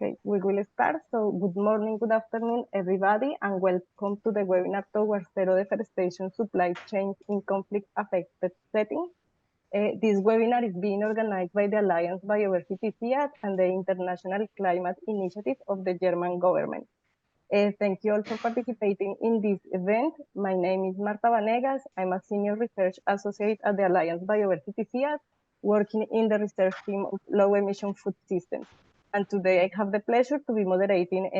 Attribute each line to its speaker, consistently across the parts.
Speaker 1: Okay, we will start. So good morning, good afternoon, everybody, and welcome to the webinar towards zero deforestation supply chains in conflict-affected settings. This webinar is being organized by the Alliance Biodiversity FIAT and the International Climate Initiative of the German government. Thank you all for participating in this event. My name is Marta Vanegas. I'm a senior research associate at the Alliance Biodiversity FIAT, working in the research team of low emission food systems. And today I have the pleasure to be moderating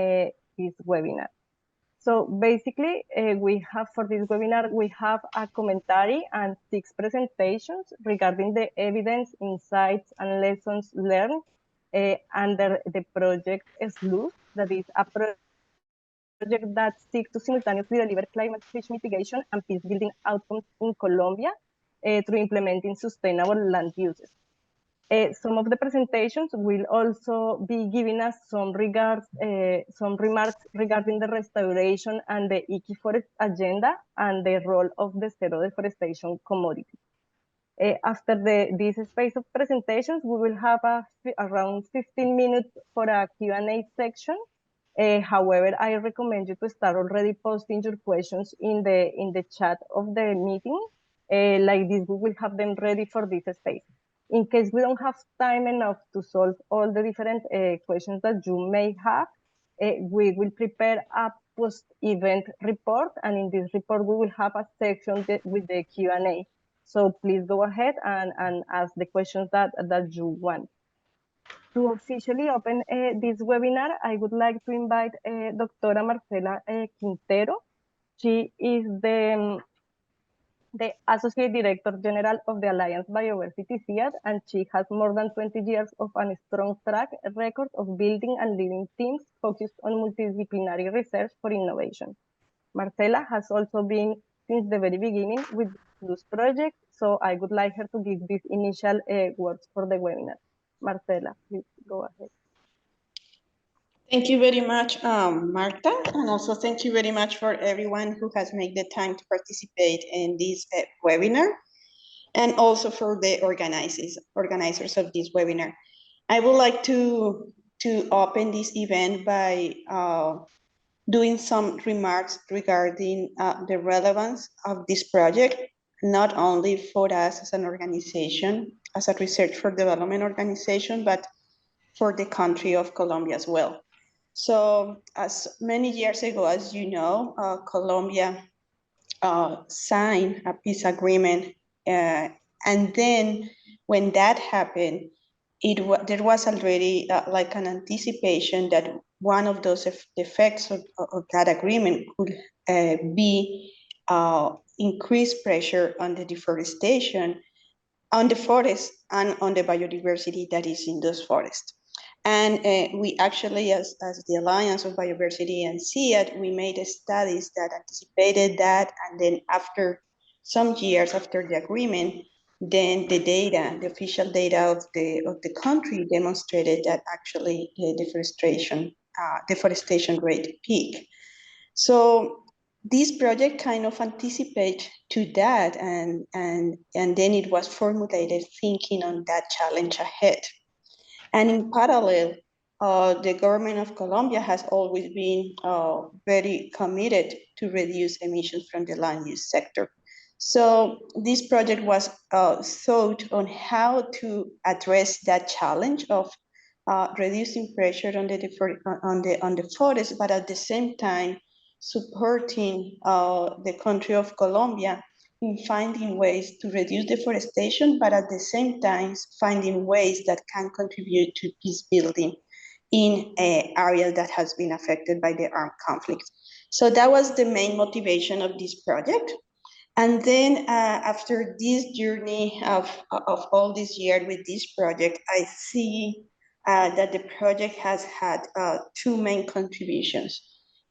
Speaker 1: this webinar. So basically, we have for this webinar, we have a commentary and 6 presentations regarding the evidence, insights, and lessons learned under the project SLUS, that is a project that seeks to simultaneously deliver climate change mitigation and peace building outcomes in Colombia through implementing sustainable land uses. Some of the presentations will also be giving us some remarks regarding the restoration and the IKI-Forest agenda and the role of the zero deforestation commodities. After this space of presentations, we will have around 15 minutes for a Q&A section. However, I recommend you to start already posting your questions in the chat of the meeting. Like this, we will have them ready for this space. In case we don't have time enough to solve all the different questions that you may have, we will prepare a post-event report, and in this report, we will have a section with the Q&A. So please go ahead and ask the questions that you want. To officially open this webinar, I would like to invite Dr. Marcela Quintero. She is the Associate Director General of the Alliance Biodiversity FIAT, and she has more than 20 years of a strong track record of building and leading teams focused on multidisciplinary research for innovation. Marcela has also been since the very beginning with this project, so I would like her to give these initial words for the webinar. Marcela, please go ahead.
Speaker 2: Thank you very much, Marta, and also thank you very much for everyone who has made the time to participate in this webinar, and also for the organizers of this webinar. I would like to open this event by doing some remarks regarding the relevance of this project, not only for us as an organization, as a research for development organization, but for the country of Colombia as well. So as many years ago, as you know, Colombia signed a peace agreement. And then when that happened, there was already like an anticipation that one of those effects of that agreement could be increased pressure on the deforestation, on the forest, and on the biodiversity that is in those forests. And we actually, as the Alliance of Biodiversity and CIAT, we made studies that anticipated that, and then after some years after the agreement, then the data, the official data of the country demonstrated that actually the deforestation rate peaked. So this project kind of anticipated to that, and then it was formulated thinking on that challenge ahead. And in parallel, the government of Colombia has always been very committed to reduce emissions from the land use sector. So this project was thought on how to address that challenge of reducing pressure on the forest, but at the same time supporting the country of Colombia in finding ways to reduce deforestation, but at the same time finding ways that can contribute to peace building in an area that has been affected by the armed conflict. So that was the main motivation of this project. And then after this journey of all this year with this project, I see that the project has had 2 main contributions.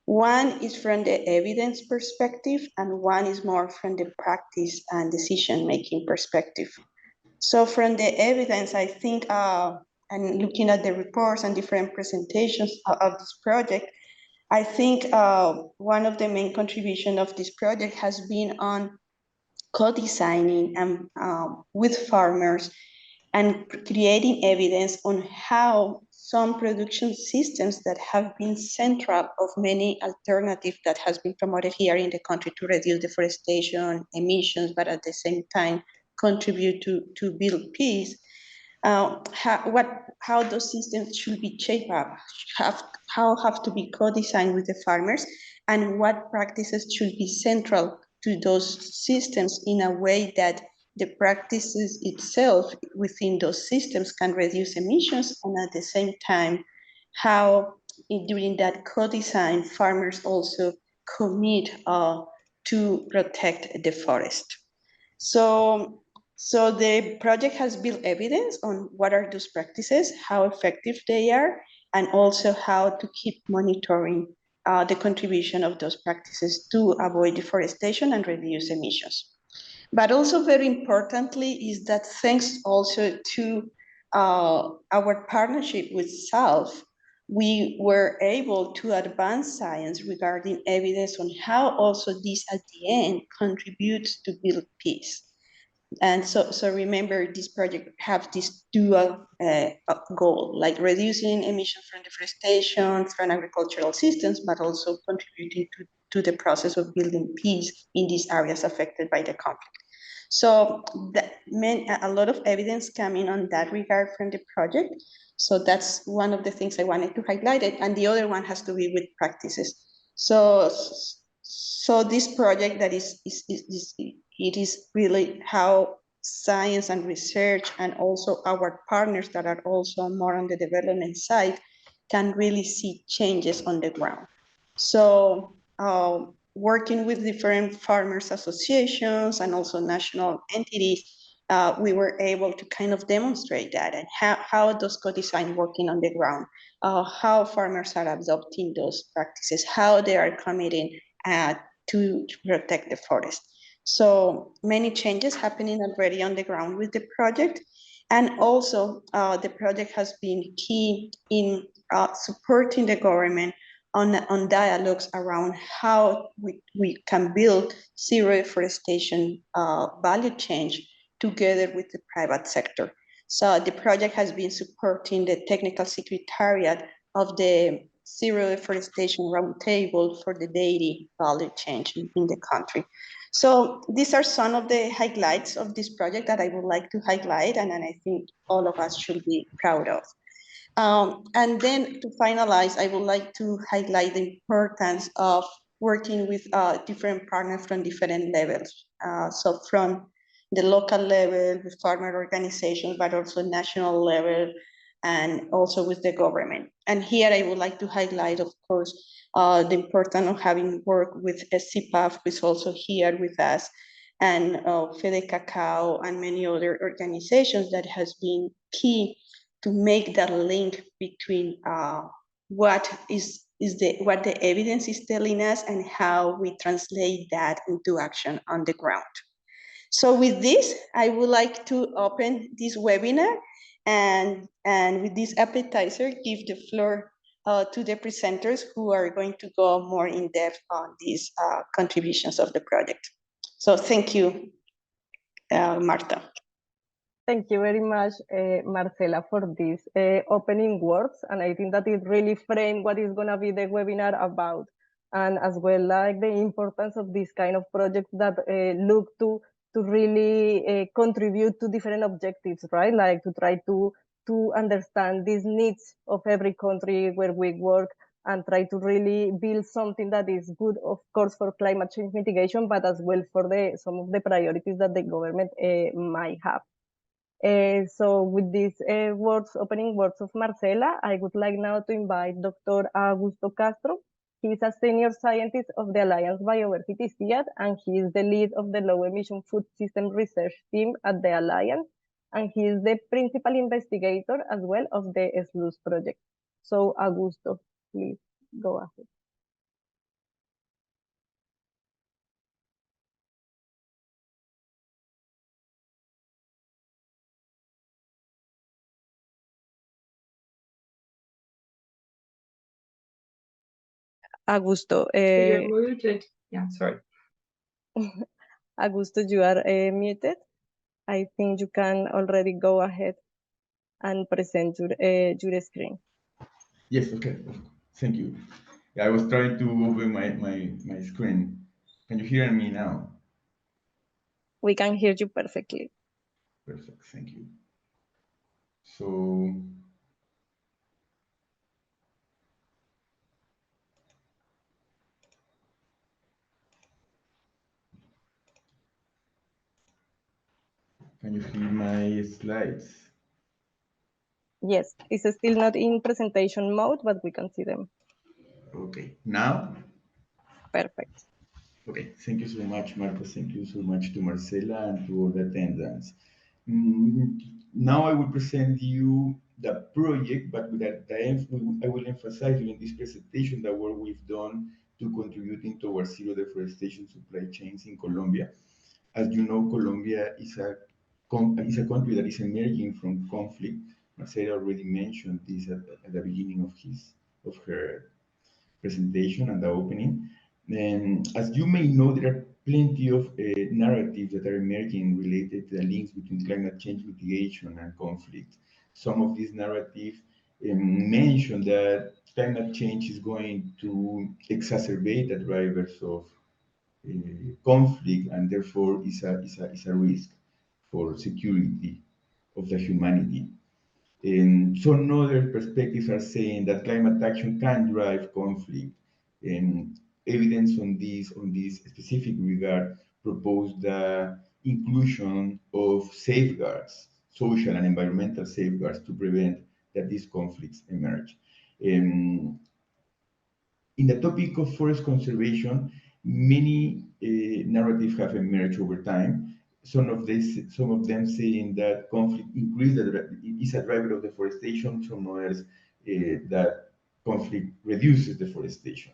Speaker 2: One is from the evidence perspective, and one is more from the practice and decision-making perspective. So from the evidence, I think, and looking at the reports and different presentations of this project, I think one of the main contributions of this project has been on co-designing and with farmers and creating evidence on how some production systems that have been central of many alternatives that has been promoted here in the country to reduce deforestation, emissions, but at the same time contribute to build peace, how those systems should be shaped up, how have to be co-designed with the farmers, and what practices should be central to those systems in a way that the practices itself within those systems can reduce emissions, and at the same time, how during that co-design, farmers also commit to protect the forest. So the project has built evidence on what are those practices, how effective they are, and also how to keep monitoring the contribution of those practices to avoid deforestation and reduce emissions. But also very importantly is that thanks also to our partnership with SALF, we were able to advance science regarding evidence on how also this at the end contributes to build peace. And so remember, this project have this dual goal, like reducing emissions from deforestation, from agricultural systems, but also contributing to the process of building peace in these areas affected by the conflict. So that meant a lot of evidence coming on that regard from the project. So that's one of the things I wanted to highlight it. And the other one has to be with practices. So this project that it is really how science and research and also our partners that are also more on the development side can really see changes on the ground. So working with different farmers associations and also national entities, we were able to kind of demonstrate that and how does co-design working on the ground, how farmers are adopting those practices, how they are committing to protect the forest. So many changes happening already on the ground with the project. And also the project has been key in supporting the government on dialogues around how we can build zero deforestation value chain together with the private sector. So the project has been supporting the technical secretariat of the Zero Deforestation Roundtable for the dairy value chain in the country. So these are some of the highlights of this project that I would like to highlight, and I think all of us should be proud of. And then to finalize, I would like to highlight the importance of working with different partners from different levels. So from the local level with farmer organizations, but also national level, and also with the government. And here I would like to highlight, of course, the importance of having worked with CPAF, who is also here with us, and Fede Cacao and many other organizations that has been key to make that link between what the evidence is telling us and how we translate that into action on the ground. So with this, I would like to open this webinar and with this appetizer, give the floor to the presenters who are going to go more in depth on these contributions of the project. So thank you, Marta.
Speaker 1: Thank you very much, Marcela, for these opening words. And I think that it really framed what is going to be the webinar about. And as well, like the importance of this kind of projects that look to really contribute to different objectives, right? Like to try to understand these needs of every country where we work and try to really build something that is good, of course, for climate change mitigation, but as well for some of the priorities that the government might have. So with these opening words of Marcela, I would like now to invite Dr. Augusto Castro. He is a senior scientist of the Alliance Bioversity SIAD, and he is the lead of the low emission food system research team at the Alliance. And he is the principal investigator as well of the SLUS project. So Augusto, please go ahead. Augusto.
Speaker 3: You're muted. Yeah, sorry.
Speaker 1: Augusto, you are muted. I think you can already go ahead. and present your screen.
Speaker 4: Yes, okay. Thank you. Yeah, I was trying to open my screen. Can you hear me now?
Speaker 1: We can hear you perfectly.
Speaker 4: Perfect, thank you. So, can you see my slides?
Speaker 1: Yes, it's still not in presentation mode, but we can see them.
Speaker 4: Okay, now?
Speaker 1: Perfect.
Speaker 4: Okay, thank you so much, Marcos. Thank you so much to Marcela and to all the attendants. Now I will present you the project, but with I will emphasize during this presentation the work we've done to contributing towards zero deforestation supply chains in Colombia. As you know, Colombia is a country that is emerging from conflict. Marcela already mentioned this at the beginning of her presentation and the opening. And as you may know, there are plenty of narratives that are emerging related to the links between climate change mitigation and conflict. Some of these narratives mention that climate change is going to exacerbate the drivers of conflict and therefore is a risk for security of the humanity. Some other perspectives are saying that climate action can drive conflict. And evidence on this specific regard proposed the inclusion of safeguards, social and environmental safeguards, to prevent that these conflicts emerge. In the topic of forest conservation, many narratives have emerged over time. Some of them saying that conflict is a driver of deforestation. Some others that conflict reduces deforestation.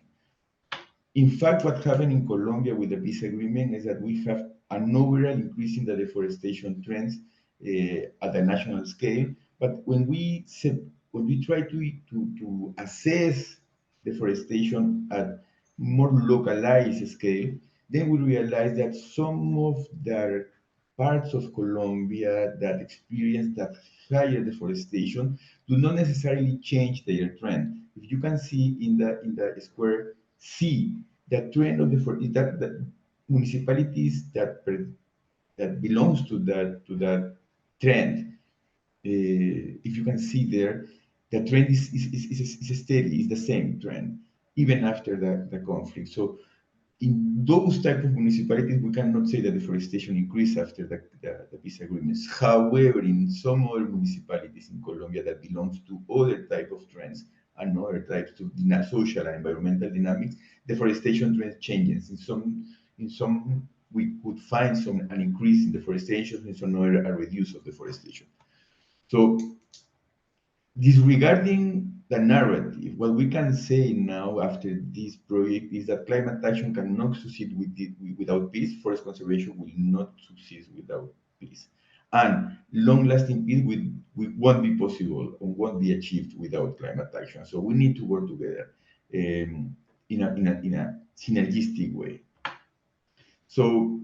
Speaker 4: In fact, what happened in Colombia with the peace agreement is that we have an overall increase in the deforestation trends at the national scale. But when we try to assess deforestation at more localized scale, then we realize that some of the parts of Colombia that experience that higher deforestation do not necessarily change their trend. If you can see in the square C, the trend of the municipalities that belongs to that trend, if you can see there, the trend is steady, is the same trend, even after the conflict. So in those type of municipalities, we cannot say that deforestation increased after the peace agreements. However, in some other municipalities in Colombia that belongs to other type of trends and other types of social and environmental dynamics, deforestation trend changes. In some we could find an increase in deforestation, in some other a reduce of deforestation. So disregarding the narrative, what we can say now after this project is that climate action cannot succeed without peace. Forest conservation will not succeed without peace. And long-lasting peace won't be possible or won't be achieved without climate action. So we need to work together in a synergistic way. So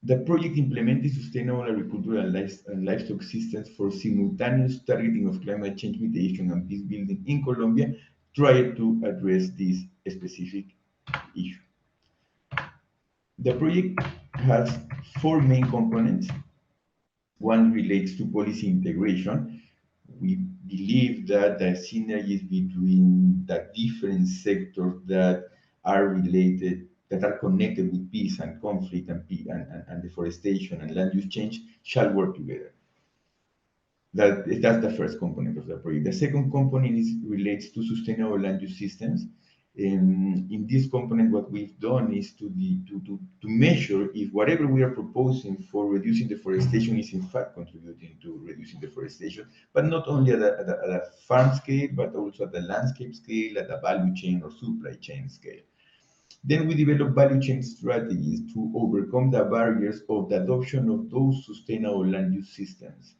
Speaker 4: the project implemented sustainable agricultural and livestock systems for simultaneous targeting of climate change mitigation and peace building in Colombia tried to address this specific issue. The project has four main components. One relates to policy integration. We believe that the synergies between the different sectors that are related, that are connected with peace and conflict and deforestation and land use change shall work together. That's the first component of the project. The second component relates to sustainable land use systems. In this component, what we've done is to measure if whatever we are proposing for reducing deforestation is in fact contributing to reducing deforestation, but not only at a farm scale, but also at the landscape scale, at the value chain or supply chain scale. Then we develop value chain strategies to overcome the barriers of the adoption of those sustainable land use systems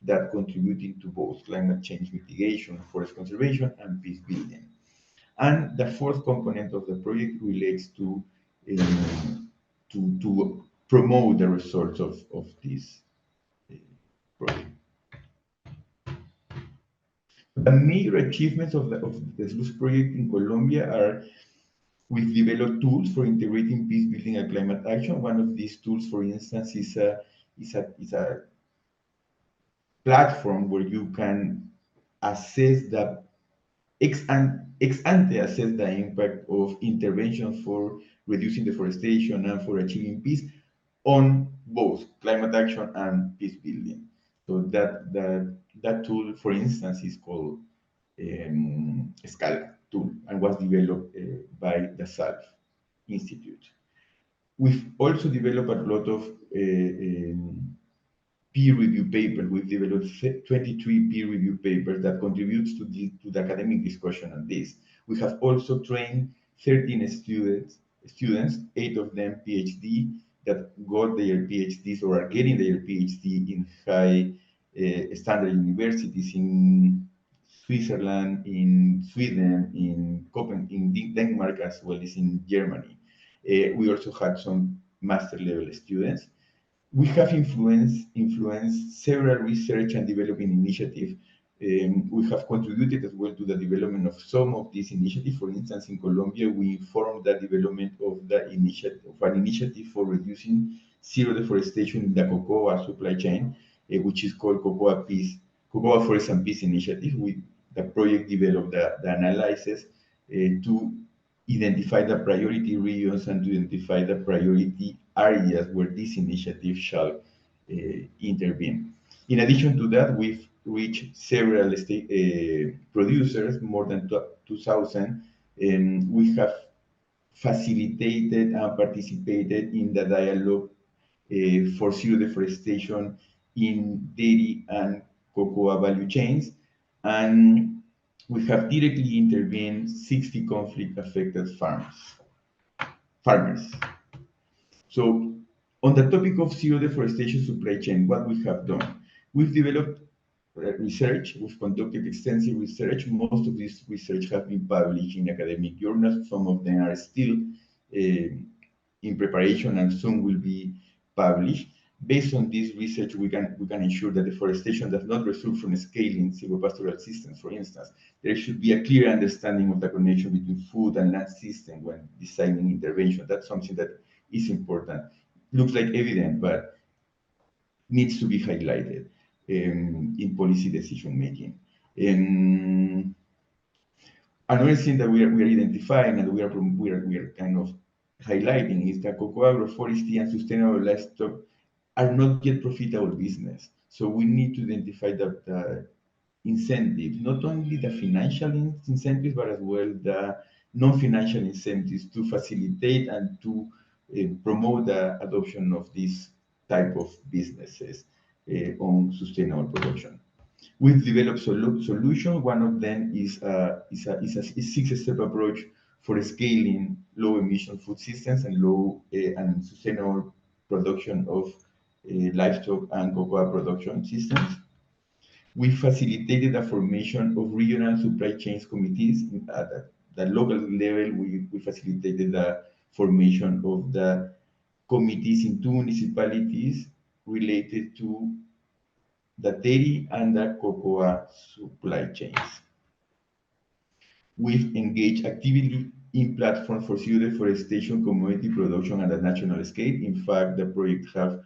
Speaker 4: that contributing to both climate change mitigation, forest conservation, and peace building. And the fourth component of the project relates to promote the results of this project. the major achievements of the SLUS project in Colombia are we've developed tools for integrating peace building and climate action. One of these tools, for instance, is a platform where you can assess the ex ante assess the impact of interventions for reducing deforestation and for achieving peace on both climate action and peace building. So that tool, for instance, is called Scala tool and was developed by the SALF Institute. We've also developed a lot of peer review papers. We've developed 23 peer review papers that contributes to the academic discussion on this. We have also trained 13 students, 8 of them PhD, that got their PhDs or are getting their PhD in high standard universities in Switzerland, in Sweden, in Copenhagen, in Denmark, as well as in Germany. We also had some master level students. We have influenced several research and development initiatives. We have contributed as well to the development of some of these initiatives. For instance, in Colombia, we formed the development of an initiative for reducing zero deforestation in the cocoa supply chain, which is called Cocoa Forest and Peace Initiative. The project developed the analysis to identify the priority regions and to identify the priority areas where this initiative shall intervene. In addition to that, we've reached several producers, more than 2,000, and we have facilitated and participated in the dialogue for zero deforestation in dairy and cocoa value chains. And we have directly intervened 60 conflict-affected farmers. So on the topic of zero deforestation supply chain, what we have done, we've developed research, we've conducted extensive research. Most of this research has been published in academic journals. Some of them are still in preparation and soon will be published. Based on this research, we can ensure that deforestation does not result from scaling silvopastoral systems, for instance. There should be a clear understanding of the connection between food and land system when designing intervention. That's something that is important. Looks like evident, but needs to be highlighted in policy decision making. Another thing that we are identifying and we are kind of highlighting is that cocoa agroforestry and sustainable livestock are not yet profitable business. So we need to identify the incentives, not only the financial incentives, but as well the non-financial incentives to facilitate and to promote the adoption of this type of businesses on sustainable production. We've developed solutions. One of them is a six-step approach for scaling low emission food systems and low and sustainable production of livestock and cocoa production systems. We facilitated the formation of regional supply chains committees at the local level. We facilitated the formation of the committees in 2 municipalities related to the dairy and the cocoa supply chains. We've engaged actively in platforms for zero deforestation commodity production at a national scale. In fact, the project have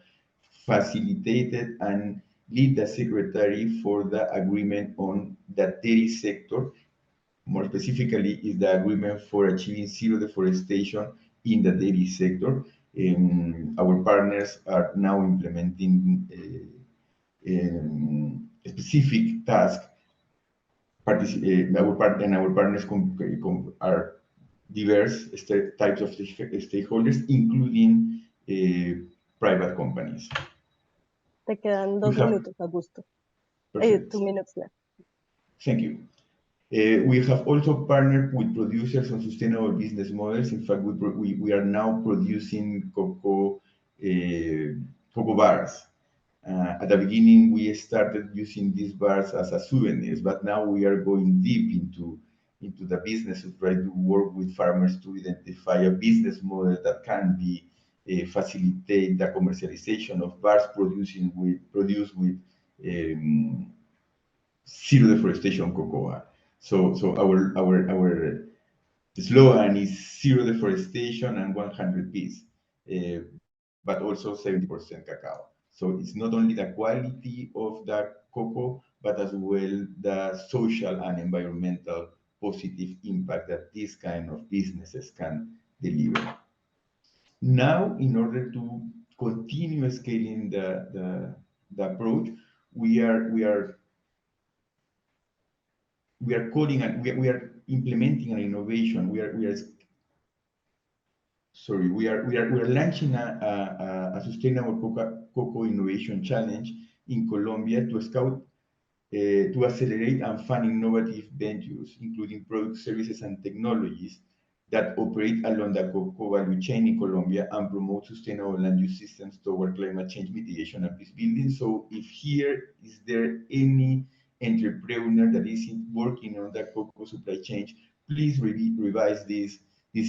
Speaker 4: facilitated and lead the secretary for the agreement on the dairy sector. More specifically, is the agreement for achieving zero deforestation in the dairy sector. Our partners are now implementing specific tasks. Our partners are diverse types of stakeholders, including private companies.
Speaker 1: Te quedan 2 minutos, Augusto. 2 minutes left.
Speaker 4: Thank you. We have also partnered with producers on sustainable business models. In fact, we are now producing cocoa bars. At the beginning, we started using these bars as a souvenirs, but now we are going deep into the business to try to work with farmers to identify a business model that can be facilitate the commercialization of bars produced with zero deforestation cocoa. So our slogan is zero deforestation and 100 peace, but also 70% cacao. So it's not only the quality of the cocoa, but as well the social and environmental positive impact that these kind of businesses can deliver. Now, in order to continue scaling the approach, we are calling and we are implementing an innovation. We are launching a sustainable cocoa innovation challenge in Colombia to scout to accelerate and fund innovative ventures, including products, services, and technologies that operate along the cocoa value chain in Colombia and promote sustainable land use systems toward climate change mitigation and peace building. So if here is there any entrepreneur that is working on the cocoa supply chain, please revise this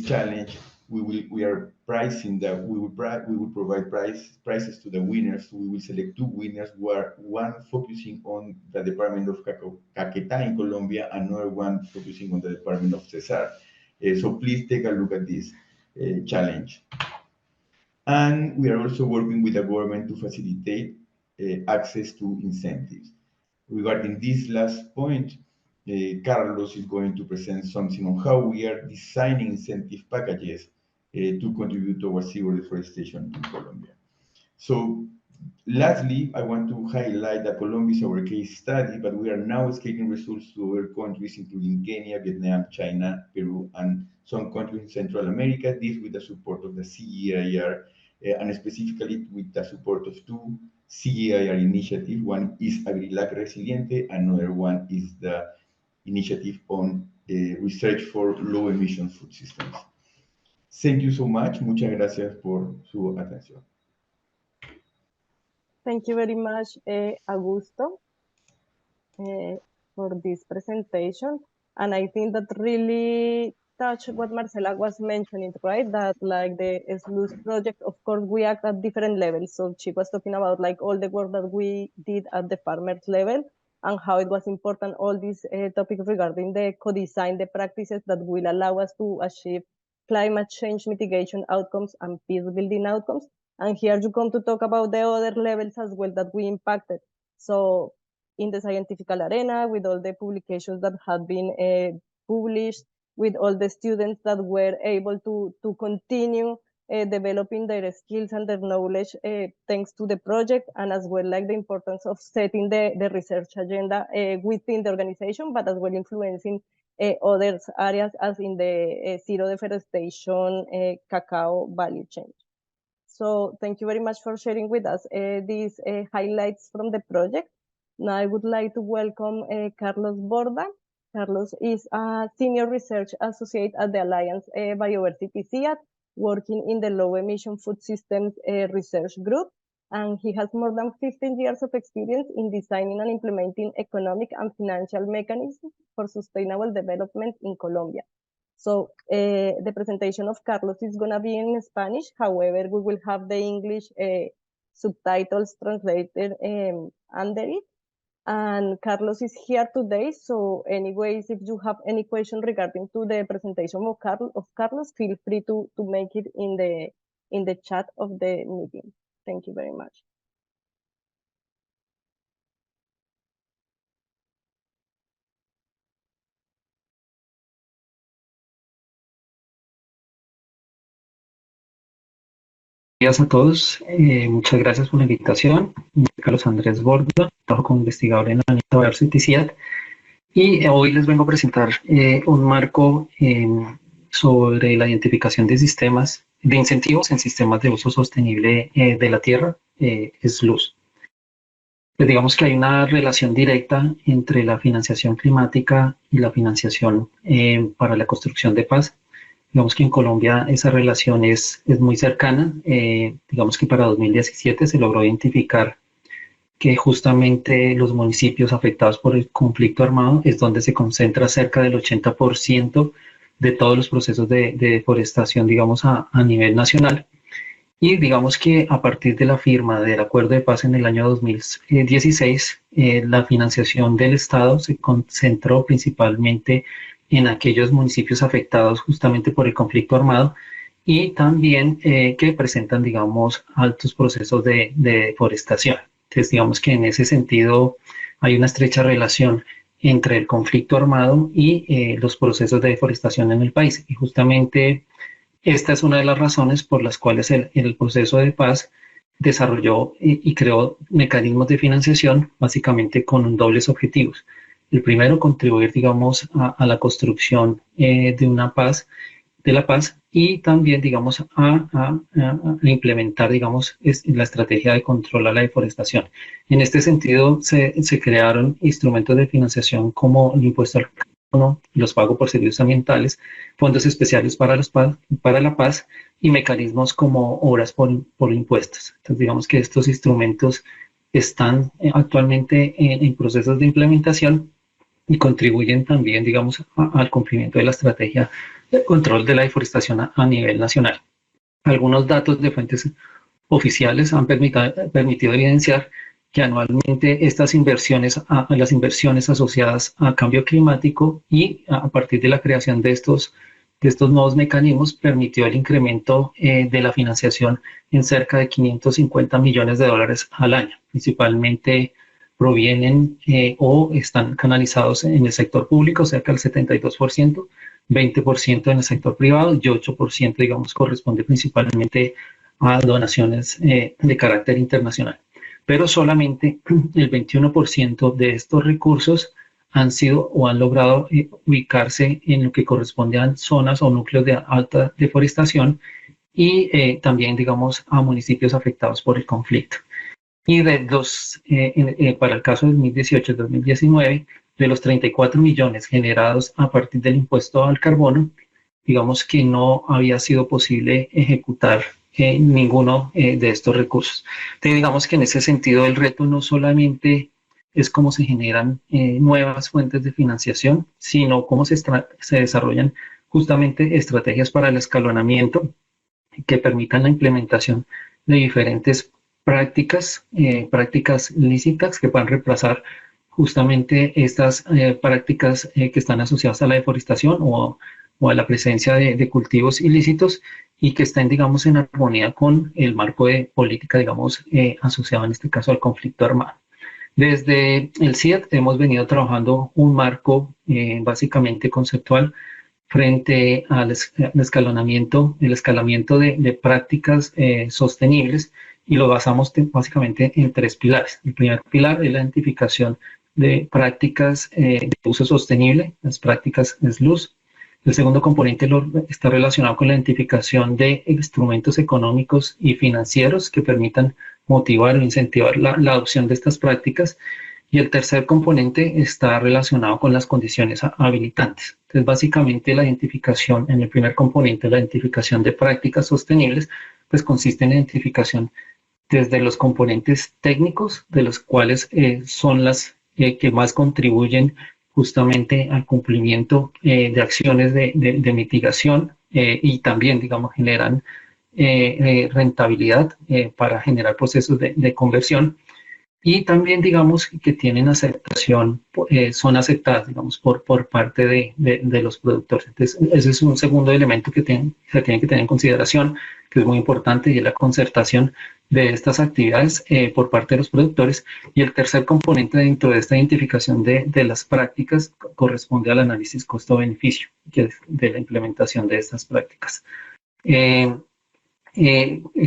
Speaker 4: challenge. We are pricing that we will provide prizes to the winners. We will select two winners, one focusing on the Department of Caqueta in Colombia, another one focusing on the Department of Cesar. So please take a look at this challenge. And we are also working with the government to facilitate access to incentives. Regarding this last point, Carlos is going to present something on how we are designing incentive packages to contribute towards zero deforestation in Colombia. So lastly, I want to highlight that Colombia is our case study, but we are now scaling results to other countries, including Kenya, Vietnam, China, Peru, and some countries in Central America, this with the support of the CEIR, and specifically with the support of two CEIR initiatives. One is Agrilac Resiliente, another one is the initiative on research for low emission food systems. Thank you so much. Muchas gracias por su atención.
Speaker 1: Thank you very much, Augusto, for this presentation. And I think that really touched what Marcela was mentioning, right? That like the SLUS project, of course, we act at different levels. So she was talking about like all the work that we did at the farmers level and how it was important, all these topics regarding the co-design, the practices that will allow us to achieve climate change mitigation outcomes and peace building outcomes. And here you come to talk about the other levels as well that we impacted. So in the scientific arena, with all the publications that had been published, with all the students that were able to continue developing their skills and their knowledge thanks to the project, and as well like the importance of setting the research agenda within the organization, but as well influencing other areas as in the zero deforestation cacao value chain. So thank you very much for sharing with us these highlights from the project. Now I would like to welcome Carlos Borda. Carlos is a Senior Research Associate at the Alliance Biodiversity CIAT, working in the Low Emission Food Systems Research Group. And he has more than 15 years of experience in designing and implementing economic and financial mechanisms for sustainable development in Colombia. So the presentation of Carlos is going to be in Spanish. However, we will have the English subtitles translated under it. And Carlos is here today. So anyways, if you have any question regarding to the presentation of Carlos, feel free to make it in the chat of the meeting. Thank you very much.
Speaker 5: Buenos días a todos, muchas gracias por la invitación. Soy Carlos Andrés Borda, trabajo como investigador en la Alliance Biodiversity CIAT y hoy les vengo a presentar un marco sobre la identificación de sistemas de incentivos en sistemas de uso sostenible de la tierra, SLUS. Pues digamos que hay una relación directa entre la financiación climática y la financiación para la construcción de paz. Digamos que en Colombia esa relación es muy cercana. Digamos que para 2017 se logró identificar que justamente los municipios afectados por el conflicto armado es donde se concentra cerca del 80% de todos los procesos de deforestación, digamos, a nivel nacional. Y digamos que a partir de la firma del acuerdo de paz en el año 2016, la financiación del Estado se concentró principalmente en aquellos municipios afectados justamente por el conflicto armado y también que presentan, digamos, altos procesos de deforestación. Entonces, digamos que en ese sentido hay una estrecha relación entre el conflicto armado y los procesos de deforestación en el país. Y justamente esta es una de las razones por las cuales el proceso de paz desarrolló y creó mecanismos de financiación básicamente con dobles objetivos. El primero, contribuir, digamos, a la construcción de una paz, de la paz, y también, digamos, a implementar, digamos, la estrategia de control a la deforestación. En este sentido, se crearon instrumentos de financiación como el impuesto al carbono, los pagos por servicios ambientales, fondos especiales para la paz y mecanismos como obras por impuestos. Entonces, digamos que estos instrumentos están actualmente en procesos de implementación y contribuyen también, digamos, al cumplimiento de la estrategia de control de la deforestación a nivel nacional. Algunos datos de fuentes oficiales han permitido evidenciar que anualmente estas inversiones, las inversiones asociadas a cambio climático y a partir de la creación de estos nuevos mecanismos permitió el incremento de la financiación en cerca de 550 millones de dólares al año. Principalmente provienen o están canalizados en el sector público, cerca del 72%, 20% en el sector privado y 8%, digamos, corresponde principalmente a donaciones de carácter internacional. Pero solamente el 21% de estos recursos han sido o han logrado ubicarse en lo que corresponde a zonas o núcleos de alta deforestación y también, digamos, a municipios afectados por el conflicto. Y de para el caso de 2018-2019, de los 34 millones generados a partir del impuesto al carbono, digamos que no había sido posible ejecutar ninguno de estos recursos. Entonces, digamos que en ese sentido el reto no solamente es cómo se generan nuevas fuentes de financiación, sino cómo se desarrollan justamente estrategias para el escalonamiento que permitan la implementación de diferentes prácticas lícitas que puedan reemplazar justamente estas prácticas que están asociadas a la deforestación o a la presencia de cultivos ilícitos y que estén, digamos, en armonía con el marco de política, digamos, asociado en este caso al conflicto armado. Desde el CIET hemos venido trabajando un marco básicamente conceptual frente al escalonamiento, el escalamiento de prácticas sostenibles y lo basamos básicamente en tres pilares. El primer pilar es la identificación de prácticas de uso sostenible, las prácticas SLUS. El segundo componente está relacionado con la identificación de instrumentos económicos y financieros que permitan motivar o incentivar la adopción de estas prácticas. Y el tercer componente está relacionado con las condiciones habilitantes. Entonces, básicamente la identificación, en el primer componente, la identificación de prácticas sostenibles, pues consiste en la identificación desde los componentes técnicos, de los cuales son las que más contribuyen justamente al cumplimiento de acciones de mitigación y también, digamos, generan rentabilidad para generar procesos de conversión. Y también, digamos, que tienen aceptación, son aceptadas, digamos, por parte de los productores. Entonces, ese es un segundo elemento que se tiene que tener en consideración, que es muy importante, y es la concertación de estas actividades por parte de los productores. Y el tercer componente dentro de esta identificación de las prácticas corresponde al análisis costo-beneficio, que es de la implementación de estas prácticas.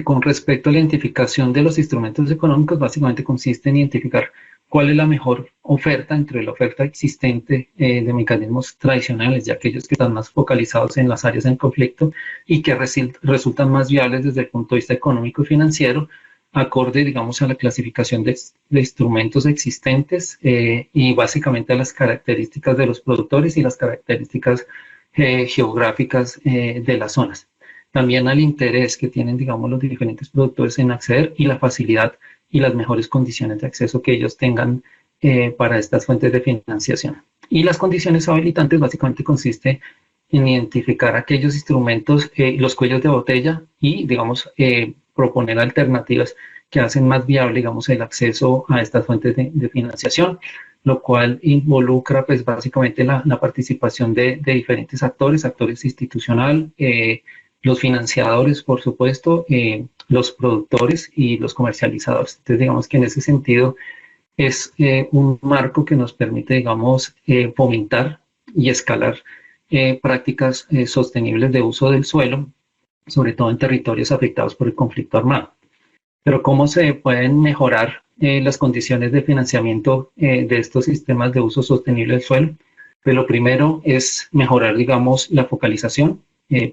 Speaker 5: Con respecto a la identificación de los instrumentos económicos, básicamente consiste en identificar cuál es la mejor oferta entre la oferta existente de mecanismos tradicionales y aquellos que están más focalizados en las áreas en conflicto y que resultan más viables desde el punto de vista económico y financiero, acorde, digamos, a la clasificación de instrumentos existentes y básicamente a las características de los productores y las características geográficas de las zonas. También al interés que tienen, digamos, los diferentes productores en acceder y la facilidad y las mejores condiciones de acceso que ellos tengan para estas fuentes de financiación. Y las condiciones habilitantes básicamente consiste en identificar aquellos instrumentos, los cuellos de botella y, digamos, proponer alternativas que hacen más viable, digamos, el acceso a estas fuentes de financiación, lo cual involucra, pues, básicamente la participación de diferentes actores institucionales, los financiadores, por supuesto, los productores y los comercializadores. Entonces, digamos que en ese sentido es un marco que nos permite, digamos, fomentar y escalar prácticas sostenibles de uso del suelo, sobre todo en territorios afectados por el conflicto armado. Pero ¿cómo se pueden mejorar las condiciones de financiamiento de estos sistemas de uso sostenible del suelo? Pues lo primero es mejorar, digamos, la focalización,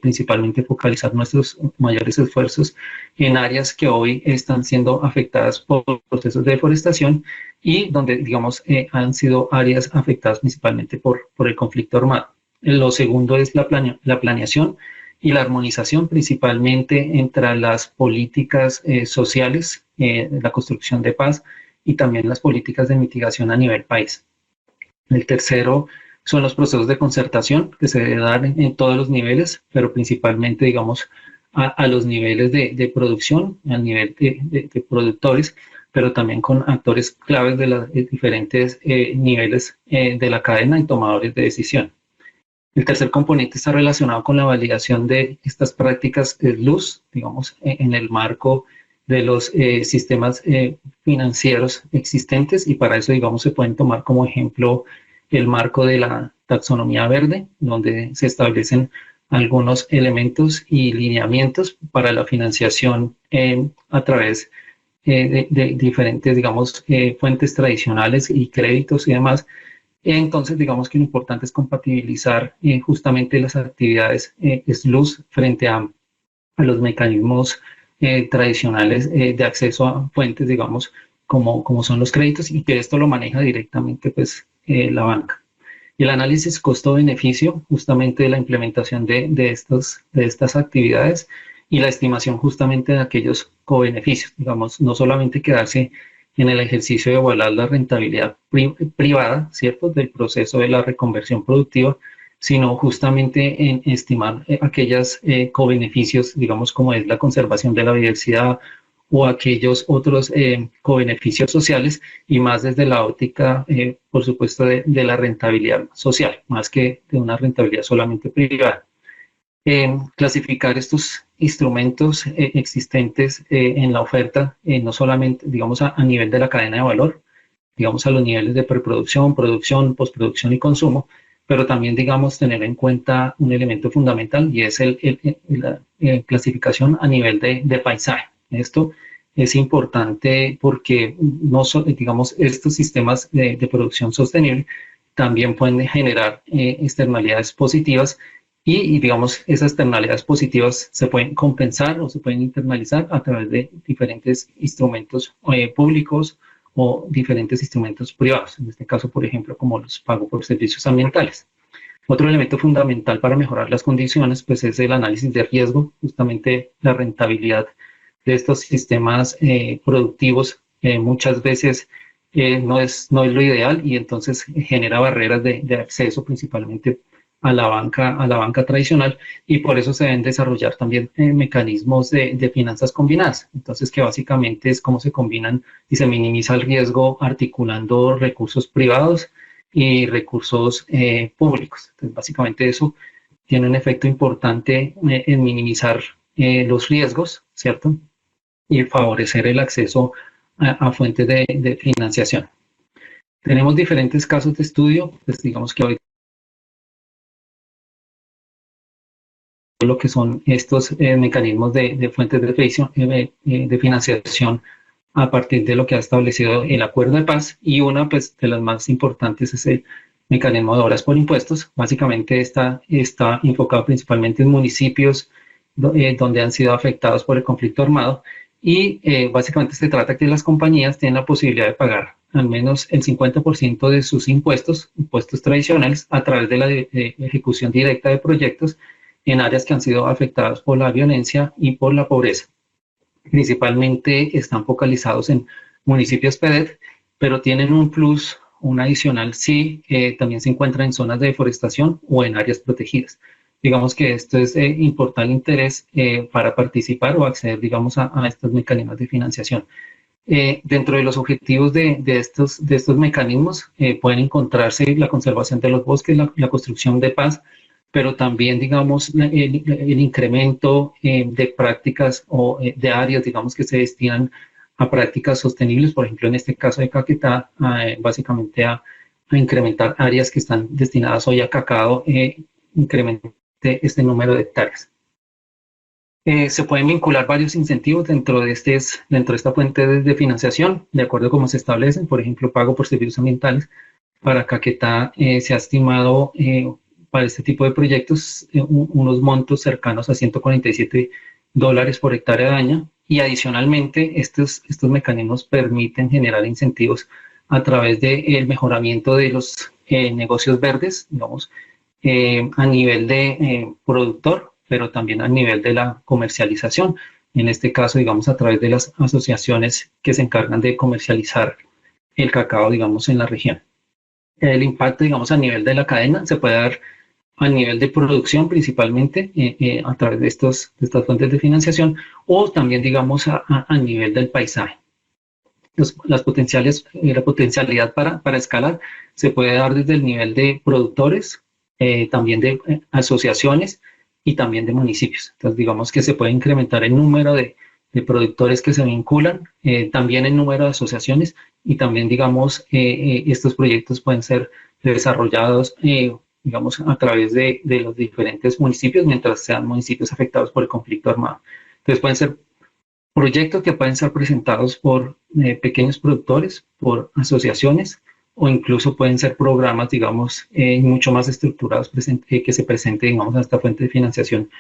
Speaker 5: principalmente focalizar nuestros mayores esfuerzos en áreas que hoy están siendo afectadas por procesos de deforestación y donde, digamos, han sido áreas afectadas principalmente por el conflicto armado. Lo segundo es la planeación y la armonización principalmente entre las políticas sociales, la construcción de paz y también las políticas de mitigación a nivel país. El tercero son los procesos de concertación que se deben dar en todos los niveles, pero principalmente, digamos, a los niveles de producción, al nivel de productores, pero también con actores claves de los diferentes niveles de la cadena y tomadores de decisión. El tercer componente está relacionado con la validación de estas prácticas SLUS, digamos, en el marco de los sistemas financieros existentes, y para eso, digamos, se pueden tomar como ejemplo el marco de la taxonomía verde, donde se establecen algunos elementos y lineamientos para la financiación a través de diferentes, digamos, fuentes tradicionales y créditos y demás. Entonces, digamos que lo importante es compatibilizar justamente las actividades SLUS frente a los mecanismos tradicionales de acceso a fuentes, digamos, como son los créditos, y que esto lo maneja directamente, pues, la banca. Y el análisis costo-beneficio justamente de la implementación de estas actividades y la estimación justamente de aquellos cobeneficios, digamos, no solamente quedarse en el ejercicio de evaluar la rentabilidad privada, ¿cierto?, del proceso de la reconversión productiva, sino justamente en estimar aquellos cobeneficios, digamos, como es la conservación de la biodiversidad o aquellos otros cobeneficios sociales, y más desde la óptica, por supuesto, de la rentabilidad social, más que de una rentabilidad solamente privada. Clasificar estos instrumentos existentes en la oferta, no solamente, digamos, a nivel de la cadena de valor, digamos, a los niveles de preproducción, producción, postproducción y consumo, pero también, digamos, tener en cuenta un elemento fundamental, y es la clasificación a nivel de paisaje. Esto es importante porque, no digamos, estos sistemas de producción sostenible también pueden generar externalidades positivas, y, digamos, esas externalidades positivas se pueden compensar o se pueden internalizar a través de diferentes instrumentos públicos o diferentes instrumentos privados, en este caso, por ejemplo, como los pagos por servicios ambientales. Otro elemento fundamental para mejorar las condiciones, pues, es el análisis de riesgo, justamente la rentabilidad de estos sistemas productivos. Muchas veces no es lo ideal, y entonces genera barreras de acceso principalmente a la banca tradicional, y por eso se deben desarrollar también mecanismos de finanzas combinadas. Entonces, que básicamente es cómo se combinan y se minimiza el riesgo articulando recursos privados y recursos públicos. Entonces, básicamente eso tiene un efecto importante en minimizar los riesgos, ¿cierto?, y favorecer el acceso a fuentes de financiación. Tenemos diferentes casos de estudio, pues digamos que hoy lo que son estos mecanismos de fuentes de financiación a partir de lo que ha establecido el acuerdo de paz, y una, pues, de las más importantes es el mecanismo de obras por impuestos. Básicamente está enfocado principalmente en municipios donde han sido afectados por el conflicto armado, y básicamente se trata que las compañías tienen la posibilidad de pagar al menos el 50% de sus impuestos tradicionales a través de la ejecución directa de proyectos en áreas que han sido afectadas por la violencia y por la pobreza. Principalmente están focalizados en municipios PEDET, pero tienen un plus, un adicional, si también se encuentran en zonas de deforestación o en áreas protegidas. digamos que esto es importante interés para participar o acceder, digamos, a estos mecanismos de financiación. Dentro de los objetivos de estos mecanismos pueden encontrarse la conservación de los bosques, la construcción de paz, pero también, digamos, el incremento de prácticas o de áreas, digamos, que se destinan a prácticas sostenibles, por ejemplo, en este caso de Caquetá, básicamente a incrementar áreas que están destinadas hoy a cacao, incremente este número de hectáreas. Se pueden vincular varios incentivos dentro de esta fuente de financiación, de acuerdo a cómo se establecen, por ejemplo, pago por servicios ambientales. Para Caquetá se ha estimado para este tipo de proyectos unos montos cercanos a $147 por hectárea de año, y adicionalmente estos mecanismos permiten generar incentivos a través del mejoramiento de los negocios verdes, digamos, a nivel de productor, pero también a nivel de la comercialización. En este caso, digamos, a través de las asociaciones que se encargan de comercializar el cacao, digamos, en la región. El impacto, digamos, a nivel de la cadena se puede dar a nivel de producción principalmente a través de estas fuentes de financiación, o también, digamos, a nivel del paisaje. La potencialidad para escalar se puede dar desde el nivel de productores, también de asociaciones y también de municipios. Entonces, digamos que se puede incrementar el número de productores que se vinculan, también el número de asociaciones, y también, digamos, estos proyectos pueden ser desarrollados, digamos, a través de los diferentes municipios, mientras sean municipios afectados por el conflicto armado. Entonces, pueden ser proyectos que pueden ser presentados por pequeños productores, por asociaciones, o incluso pueden ser programas, digamos, mucho más estructurados que se presenten, digamos, a esta fuente de financiación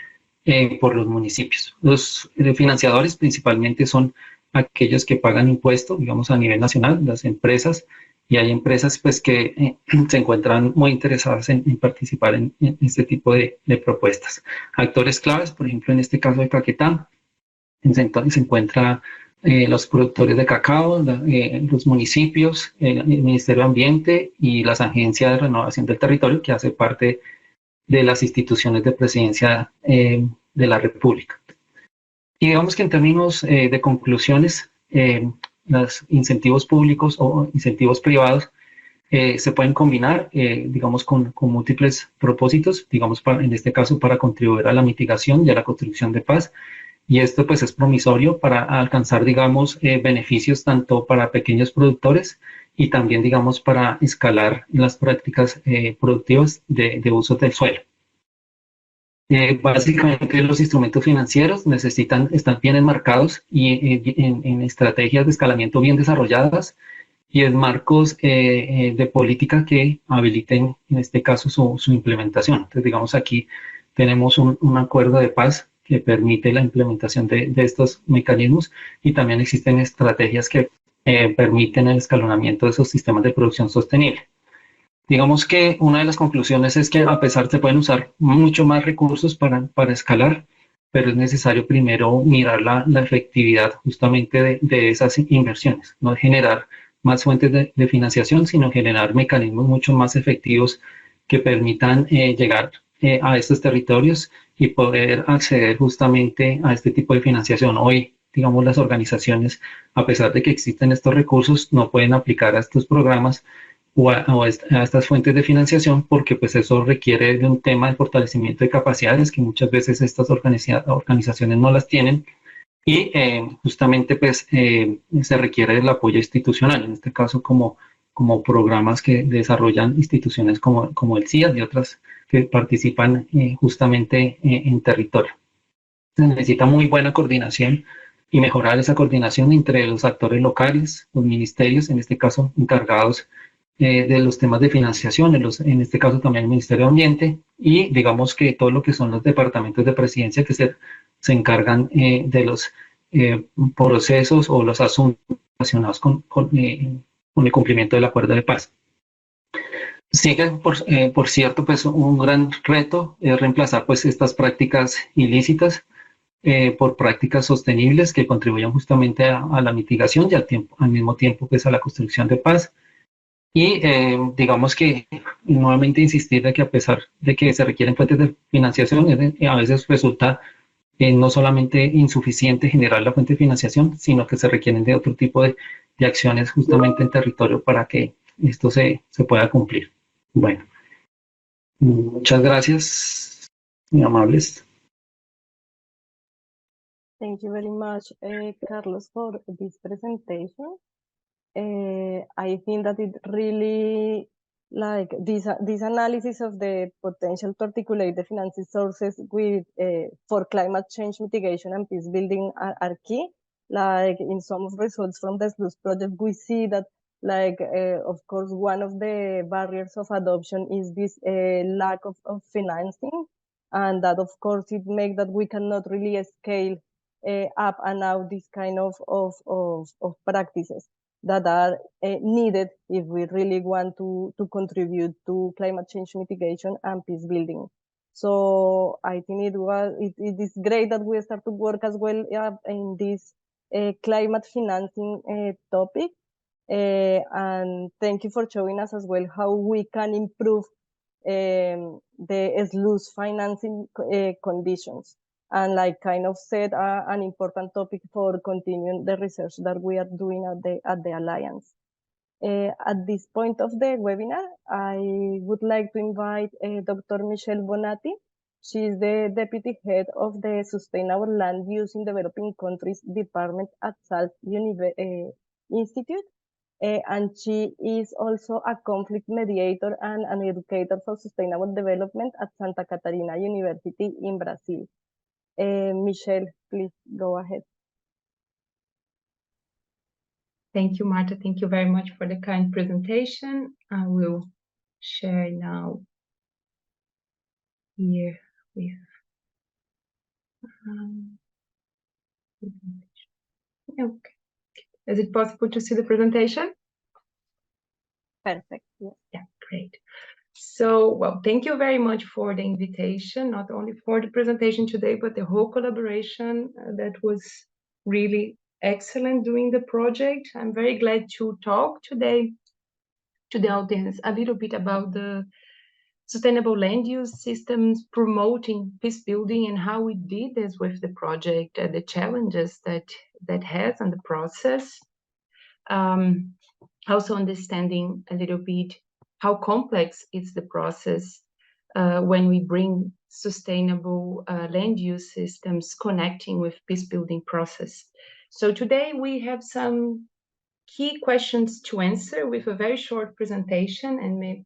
Speaker 5: por los municipios. Los financiadores principalmente son aquellos que pagan impuestos, digamos, a nivel nacional, las empresas, y hay empresas pues que se encuentran muy interesadas en participar en este tipo de propuestas. Actores claves, por ejemplo, en este caso de Caquetá, se encuentran los productores de cacao, los municipios, el Ministerio de Ambiente y las agencias de renovación del territorio, que hace parte de las instituciones de presidencia de la República. Y digamos que en términos de conclusiones, los incentivos públicos o incentivos privados se pueden combinar, digamos, con múltiples propósitos, digamos, en este caso para contribuir a la mitigación y a la construcción de paz. Y esto pues es promisorio para alcanzar, digamos, beneficios tanto para pequeños productores y también, digamos, para escalar las prácticas productivas de uso del suelo. Básicamente los instrumentos financieros están bien enmarcados y en estrategias de escalamiento bien desarrolladas, y en marcos de política que habiliten, en este caso, su implementación. Entonces, digamos, aquí tenemos un acuerdo de paz que permite la implementación de estos mecanismos, y también existen estrategias que permiten el escalonamiento de esos sistemas de producción sostenible. Digamos que una de las conclusiones es que a pesar se pueden usar mucho más recursos para escalar, pero es necesario primero mirar la efectividad justamente de esas inversiones, no generar más fuentes de financiación, sino generar mecanismos mucho más efectivos que permitan llegar a estos territorios y poder acceder justamente a este tipo de financiación. Hoy, digamos, las organizaciones, a pesar de que existen estos recursos, no pueden aplicar a estos programas o a estas fuentes de financiación, porque pues eso requiere de un tema de fortalecimiento de capacidades que muchas veces estas organizaciones no las tienen, y justamente pues se requiere del apoyo institucional, en este caso como programas que desarrollan instituciones como el CIAS y otras que participan justamente en territorio. Se necesita muy buena coordinación y mejorar esa coordinación entre los actores locales, los ministerios, en este caso encargados de los temas de financiación, en este caso también el Ministerio de Ambiente, y digamos que todo lo que son los departamentos de presidencia que se encargan de los procesos o los asuntos relacionados con el cumplimiento del acuerdo de paz. Sigue, por cierto, pues un gran reto es reemplazar pues estas prácticas ilícitas por prácticas sostenibles que contribuyan justamente a la mitigación y al mismo tiempo pues a la construcción de paz. Y digamos que nuevamente insistir de que a pesar de que se requieren fuentes de financiación, a veces resulta no solamente insuficiente generar la fuente de financiación, sino que se requieren de otro tipo de acciones justamente en territorio para que esto se pueda cumplir. Bueno, muchas gracias, muy amables.
Speaker 1: Thank you very much, Carlos, for this presentation. I think that it really, like this analysis of the potential to articulate the financing sources with for climate change mitigation and peace building are key. Like in some of the results from the SLUS project, we see that, like, of course, one of the barriers of adoption is this lack of financing, and that, of course, it makes that we cannot really scale up and out this kind of practices that are needed if we really want to contribute to climate change mitigation and peace building. So I think it is great that we start to work as well in this climate financing topic. And thank you for showing us as well how we can improve the SLUS financing conditions, and like kind of set an important topic for continuing the research that we are doing at the Alliance. At this point of the webinar, I would like to invite Dr. Michelle Bonatti. She is the Deputy Head of the Sustainable Land Use in Developing Countries Department at Salk Institute. And she is also a conflict mediator and an educator for sustainable development at Santa Catarina University in Brazil. Michelle, please go ahead.
Speaker 3: Thank you, Marta. Thank you very much for the kind presentation. I will share now here with okay. Is it possible to see the presentation?
Speaker 1: Perfect. Yes.
Speaker 3: Yeah, great. So, well, thank you very much for the invitation, not only for the presentation today, but the whole collaboration that was really excellent during the project. I'm very glad to talk today to the audience a little bit about the sustainable land use systems promoting peace building and how we did this with the project, the challenges that has on the process. Also understanding a little bit how complex is the process when we bring sustainable land use systems connecting with peace building process. So today we have some key questions to answer with a very short presentation, and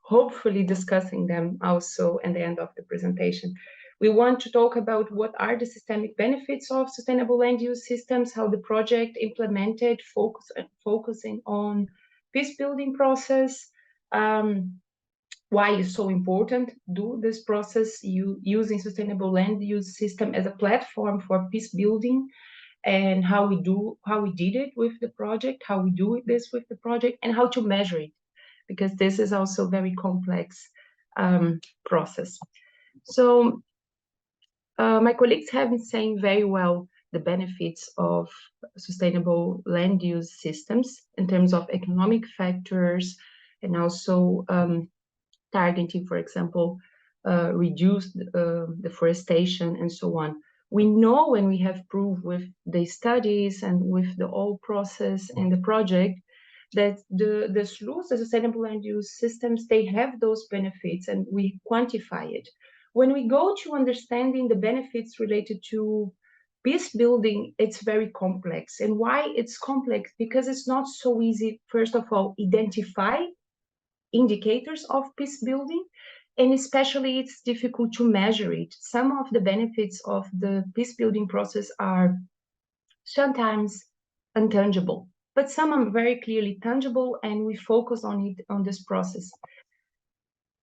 Speaker 3: hopefully discussing them also at the end of the presentation. We want to talk about what are the systemic benefits of sustainable land use systems, how the project implemented, focusing on peace building process, why it's so important do this process using sustainable land use system as a platform for peace building, and how we did it with the project, how we do this with the project, and how to measure it, because this is also a very complex process. So my colleagues have been saying very well the benefits of sustainable land use systems in terms of economic factors, and also targeting, for example, reduced deforestation and so on. We know, when we have proved with the studies and with the whole process and the project, that the SLUS, the sustainable land use systems, they have those benefits, and we quantify it. When we go to understanding the benefits related to peace building, it's very complex. And why it's complex? Because it's not so easy, first of all, identify indicators of peace building, and especially it's difficult to measure it. Some of the benefits of the peace building process are sometimes intangible, but some are very clearly tangible, and we focus on it, on this process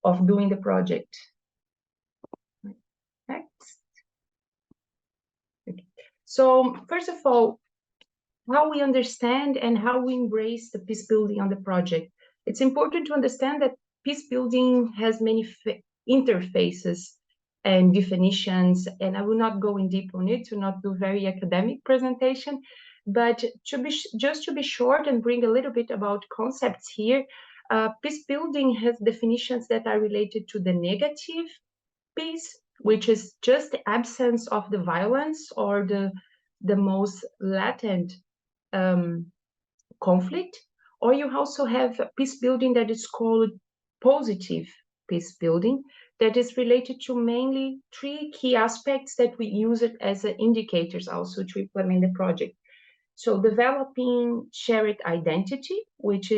Speaker 3: of doing the project. Next. Okay. So first of all, how we understand and how we embrace the peace building on the project. It's important to understand that peace building has many interfaces and definitions, and I will not go in deep on it to not do very academic presentation, but just to be short and bring a little bit about concepts here, Peace building has definitions that are related to the negative peace, which is just the absence of the violence or the most latent conflict. Or you also have peace building that is called positive peace building, that is related to mainly 3 key aspects that we use it as indicators also to implement the project. So developing shared identity, which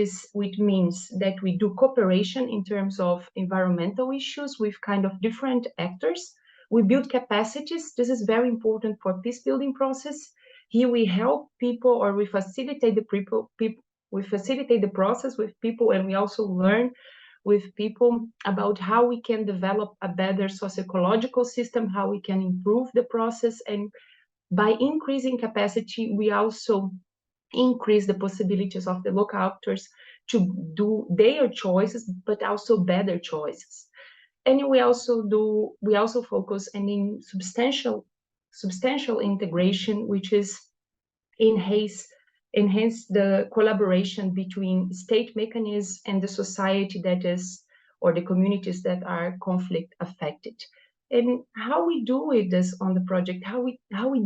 Speaker 3: means that we do cooperation in terms of environmental issues with kind of different actors. We build capacities. This is very important for peace building process. Here we help people, or we facilitate we facilitate the process with people, and we also learn with people about how we can develop a better socio-ecological system, how we can improve the process. And by increasing capacity, we also increase the possibilities of the local actors to do their choices, but also better choices. And we also focus on in substantial integration, which is enhance the collaboration between state mechanisms and the society that is, or the communities that are conflict affected. And how we do it is on the project, how we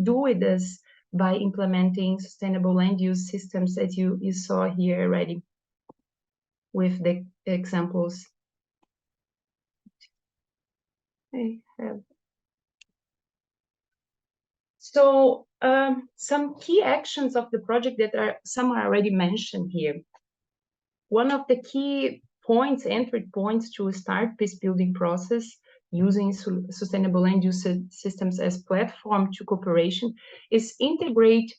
Speaker 3: do it is by implementing sustainable land use systems, as you saw here already with the examples. So some key actions of the project that some are already mentioned here. One of the key points, entry points to start peace building process using sustainable land use systems as platform to cooperation is integrate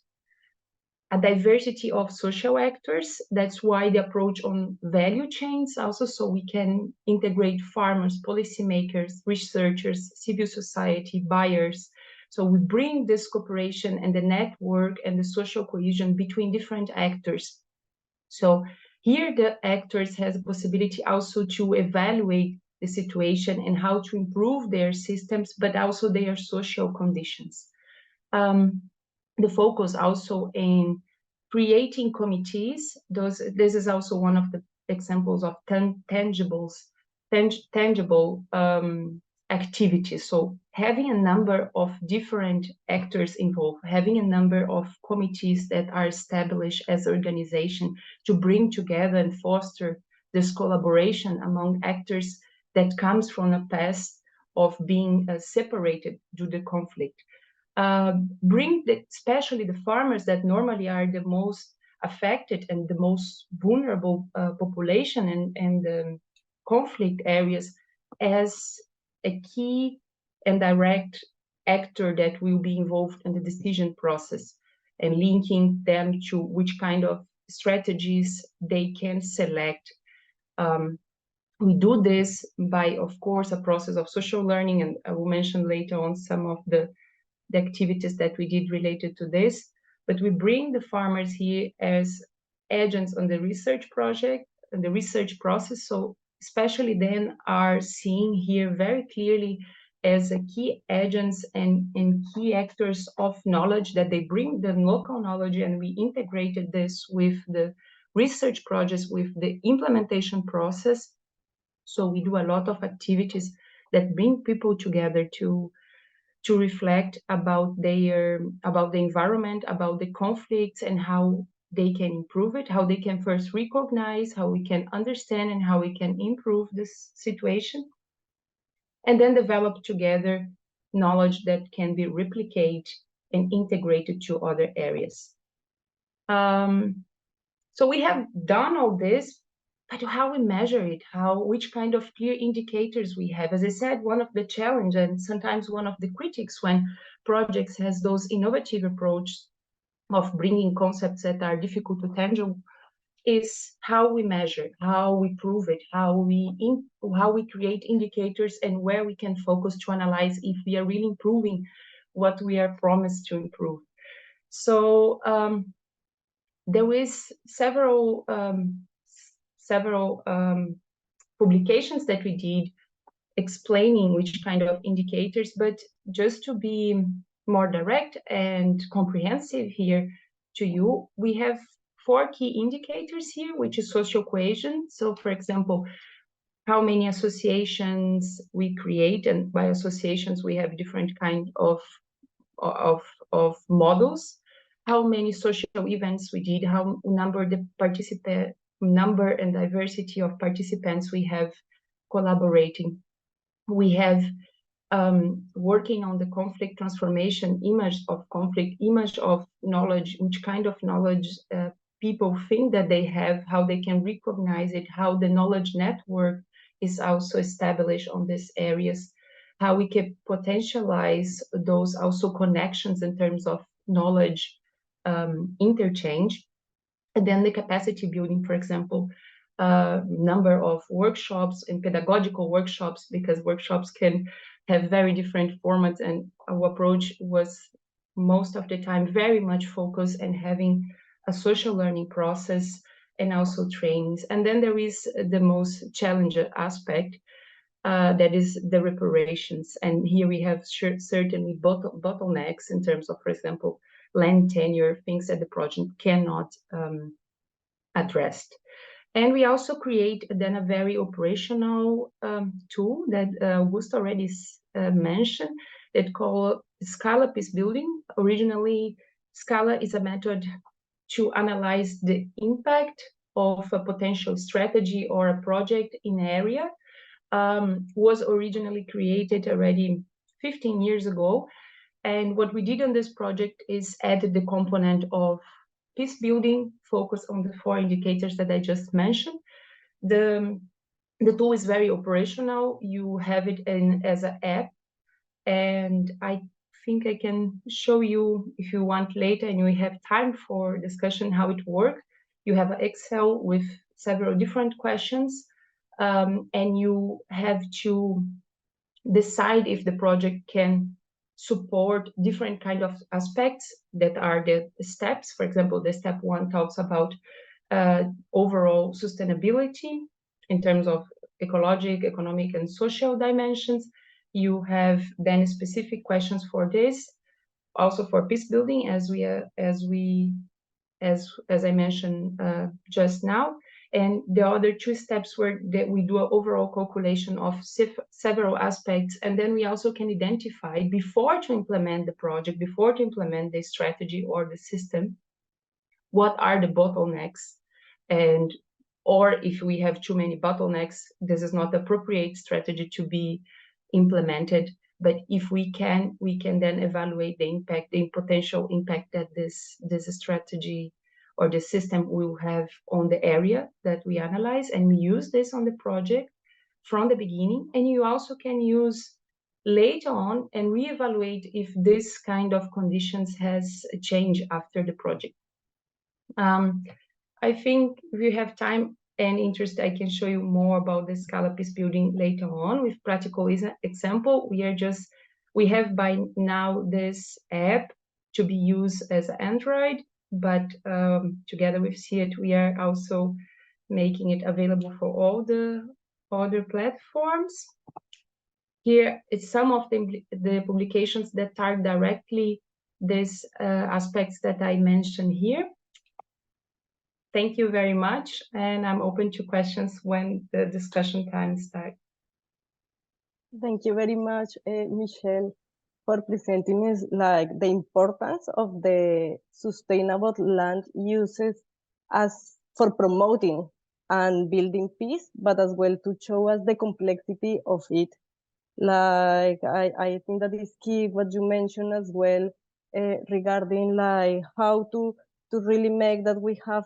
Speaker 3: a diversity of social actors. That's why the approach on value chains also, so we can integrate farmers, policymakers, researchers, civil society, buyers. So we bring this cooperation and the network and the social cohesion between different actors. So here the actors has the possibility also to evaluate the situation and how to improve their systems, but also their social conditions. The focus also in creating committees. This is also one of the examples of tangible activities. So having a number of different actors involved, having a number of committees that are established as organization to bring together and foster this collaboration among actors that comes from a past of being separated due to conflict. Bring especially the farmers that normally are the most affected and the most vulnerable population and conflict areas as a key and direct actor that will be involved in the decision process, and linking them to which kind of strategies they can select. We do this by, of course, a process of social learning, and I will mention later on some of the activities that we did related to this, but we bring the farmers here as agents on the research project and the research process. So especially then are seen here very clearly as a key agents and key actors of knowledge, that they bring the local knowledge, and we integrated this with the research projects, with the implementation process. So we do a lot of activities that bring people together to reflect about the environment, about the conflicts, and how they can improve it, how they can first recognize, how we can understand, and how we can improve this situation, and then develop together knowledge that can be replicated and integrated to other areas. So we have done all this, but how we measure it, which kind of clear indicators we have. As I said, one of the challenge and sometimes one of the critics when projects has those innovative approaches of bringing concepts that are difficult to tangible is how we measure, how we prove it, how we create indicators, and where we can focus to analyze if we are really improving what we are promised to improve. So there is several publications that we did explaining which kind of indicators, but just to be more direct and comprehensive here to you, we have 4 key indicators here, which is social cohesion. So, for example, how many associations we create, and by associations we have different kind of models. How many social events we did, how number and diversity of participants we have collaborating. We have working on the conflict transformation, image of conflict, image of knowledge, which kind of knowledge people think that they have, how they can recognize it, how the knowledge network is also established on these areas, how we can potentialize those also connections in terms of knowledge interchange. And then the capacity building, for example, number of workshops and pedagogical workshops, because workshops can have very different formats, and our approach was most of the time very much focused on having a social learning process and also trainings. And then there is the most challenging aspect, that is the reparations. And here we have certainly bottlenecks in terms of, for example, land tenure, things that the project cannot address. And we also create then a very operational tool that Augusto already mentioned, that called Scala peacebuilding. Originally, Scala is a method to analyze the impact of a potential strategy or a project in an area. Was originally created already 15 years ago. And what we did on this project is added the component of peace building, focus on the 4 indicators that I just mentioned. The tool is very operational. You have it as an app, and I think I can show you if you want later and we have time for discussion how it works. You have an Excel with several different questions, and you have to decide if the project can support different kind of aspects that are the steps. For example, the step 1 talks about overall sustainability in terms of ecologic, economic, and social dimensions. You have then specific questions for this, also for peace building, as I mentioned just now. And the other 2 steps were that we do an overall calculation of several aspects, and then we also can identify, before to implement the project, before to implement the strategy or the system, what are the bottlenecks, and or if we have too many bottlenecks, this is not the appropriate strategy to be implemented. But if we can then evaluate the impact, the potential impact that this strategy or the system will have on the area that we analyze, and we use this on the project from the beginning. And you also can use later on and reevaluate if this kind of conditions has changed after the project. I think if you have time and interest, I can show you more about the Scala peace building later on with practical example. We have by now this app to be used as Android, but together with CIT, we are also making it available for all the other platforms. Here is some of the publications that target directly these aspects that I mentioned here. Thank you very much, and I'm open to questions when the discussion time starts.
Speaker 1: Thank you very much, Michelle, for presenting us the importance of the sustainable land uses as for promoting and building peace, but as well to show us the complexity of it. I think that is key what you mentioned as well, regarding how to really make that we have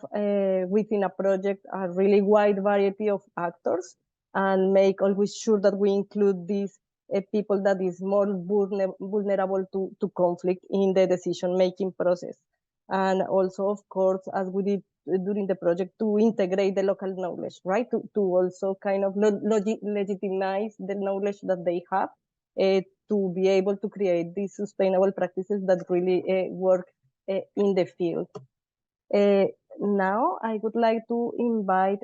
Speaker 1: within a project a really wide variety of actors, and make always sure that we include these people that is more vulnerable to conflict in the decision-making process. And also, of course, as we did during the project, to integrate the local knowledge, right? To also kind of legitimize the knowledge that they have, to be able to create these sustainable practices that really work in the field. Now, I would like to invite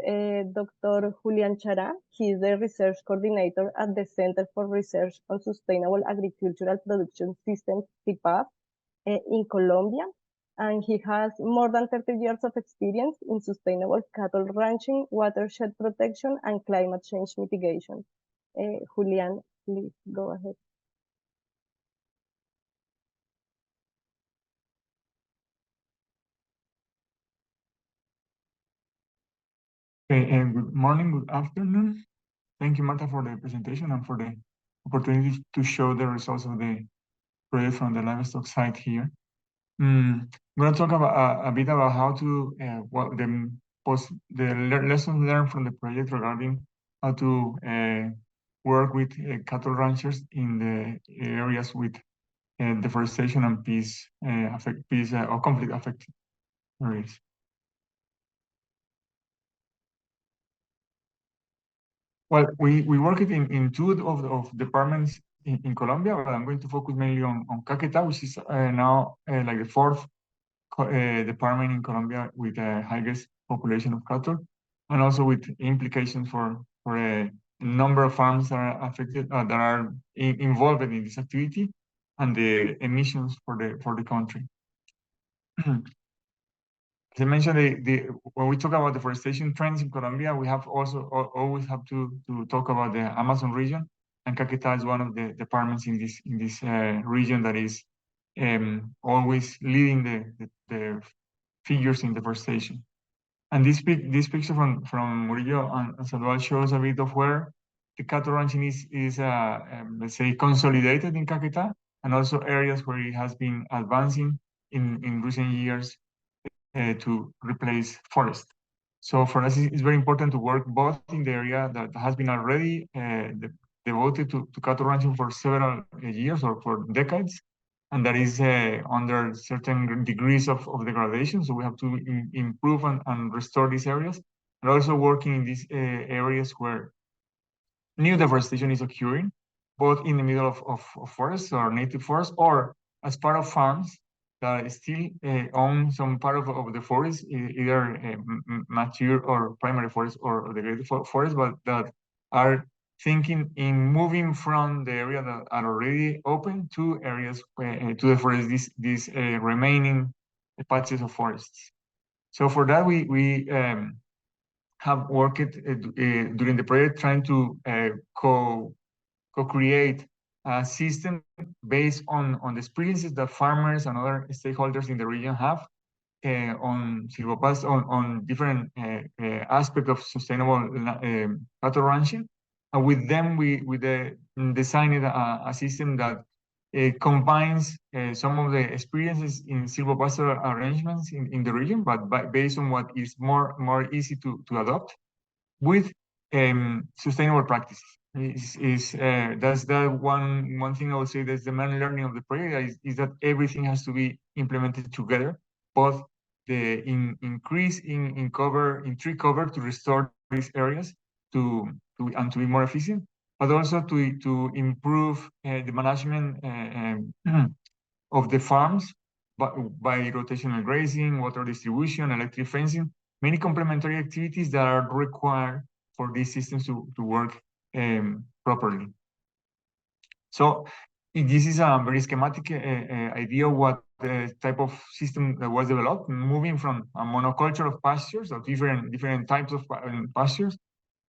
Speaker 1: Dr. Julian Charan. He is the research coordinator at the Center for Research on Sustainable Agricultural Production Systems, CIPAP, in Colombia. and he has more than 30 years of experience in sustainable cattle ranching, watershed protection, and climate change mitigation. Julian, please go ahead.
Speaker 6: Okay, and good morning, good afternoon. Thank you, Marta, for the presentation and for the opportunity to show the results of the project from the livestock side here. I'm going to talk about a bit about how to what the lessons learned from the project regarding how to work with cattle ranchers in the areas with deforestation and peace or conflict affected areas. Well, we work it in two of departments in Colombia, but I'm going to focus mainly on Caqueta, which is now like the fourth department in Colombia with the highest population of cattle, and also with implications for a number of farms that are affected, that are involved in this activity, and the emissions for the country. As I mentioned, when we talk about deforestation trends in Colombia, we have also always have to talk about the Amazon region, and Caqueta is one of the departments in this region that is always leading the figures in deforestation. And this picture from Murillo and Sandoval shows a bit of where the cattle ranching is let's say consolidated in Caqueta, and also areas where it has been advancing in recent years to replace forest. So for us, it's very important to work both in the area that has been already devoted to cattle ranching for several years or for decades, and that is under certain degrees of degradation. So we have to improve and restore these areas, and also working in these areas where new deforestation is occurring, both in the middle of forests or native forests, or as part of farms that still own some part of the forest, either mature or primary forest or degraded forest, but that are thinking in moving from the area that are already open to areas to the forest, these remaining patches of forests. So for that, we have worked during the project trying to co-create a system based on the experiences that farmers and other stakeholders in the region have on silvopasture, on different aspects of sustainable cattle ranching. And with them, we designed a system that combines some of the experiences in silvopasture arrangements in the region, but based on what is more easy to adopt with sustainable practices. That's the one thing I would say that's the main learning of the project is that everything has to be implemented together, both the increase in tree cover to restore these areas and to be more efficient, but also to improve the management of the farms by rotational grazing, water distribution, electric fencing, many complementary activities that are required for these systems to work properly. So this is a very schematic idea of what the type of system that was developed, moving from a monoculture of pastures, of different types of pastures,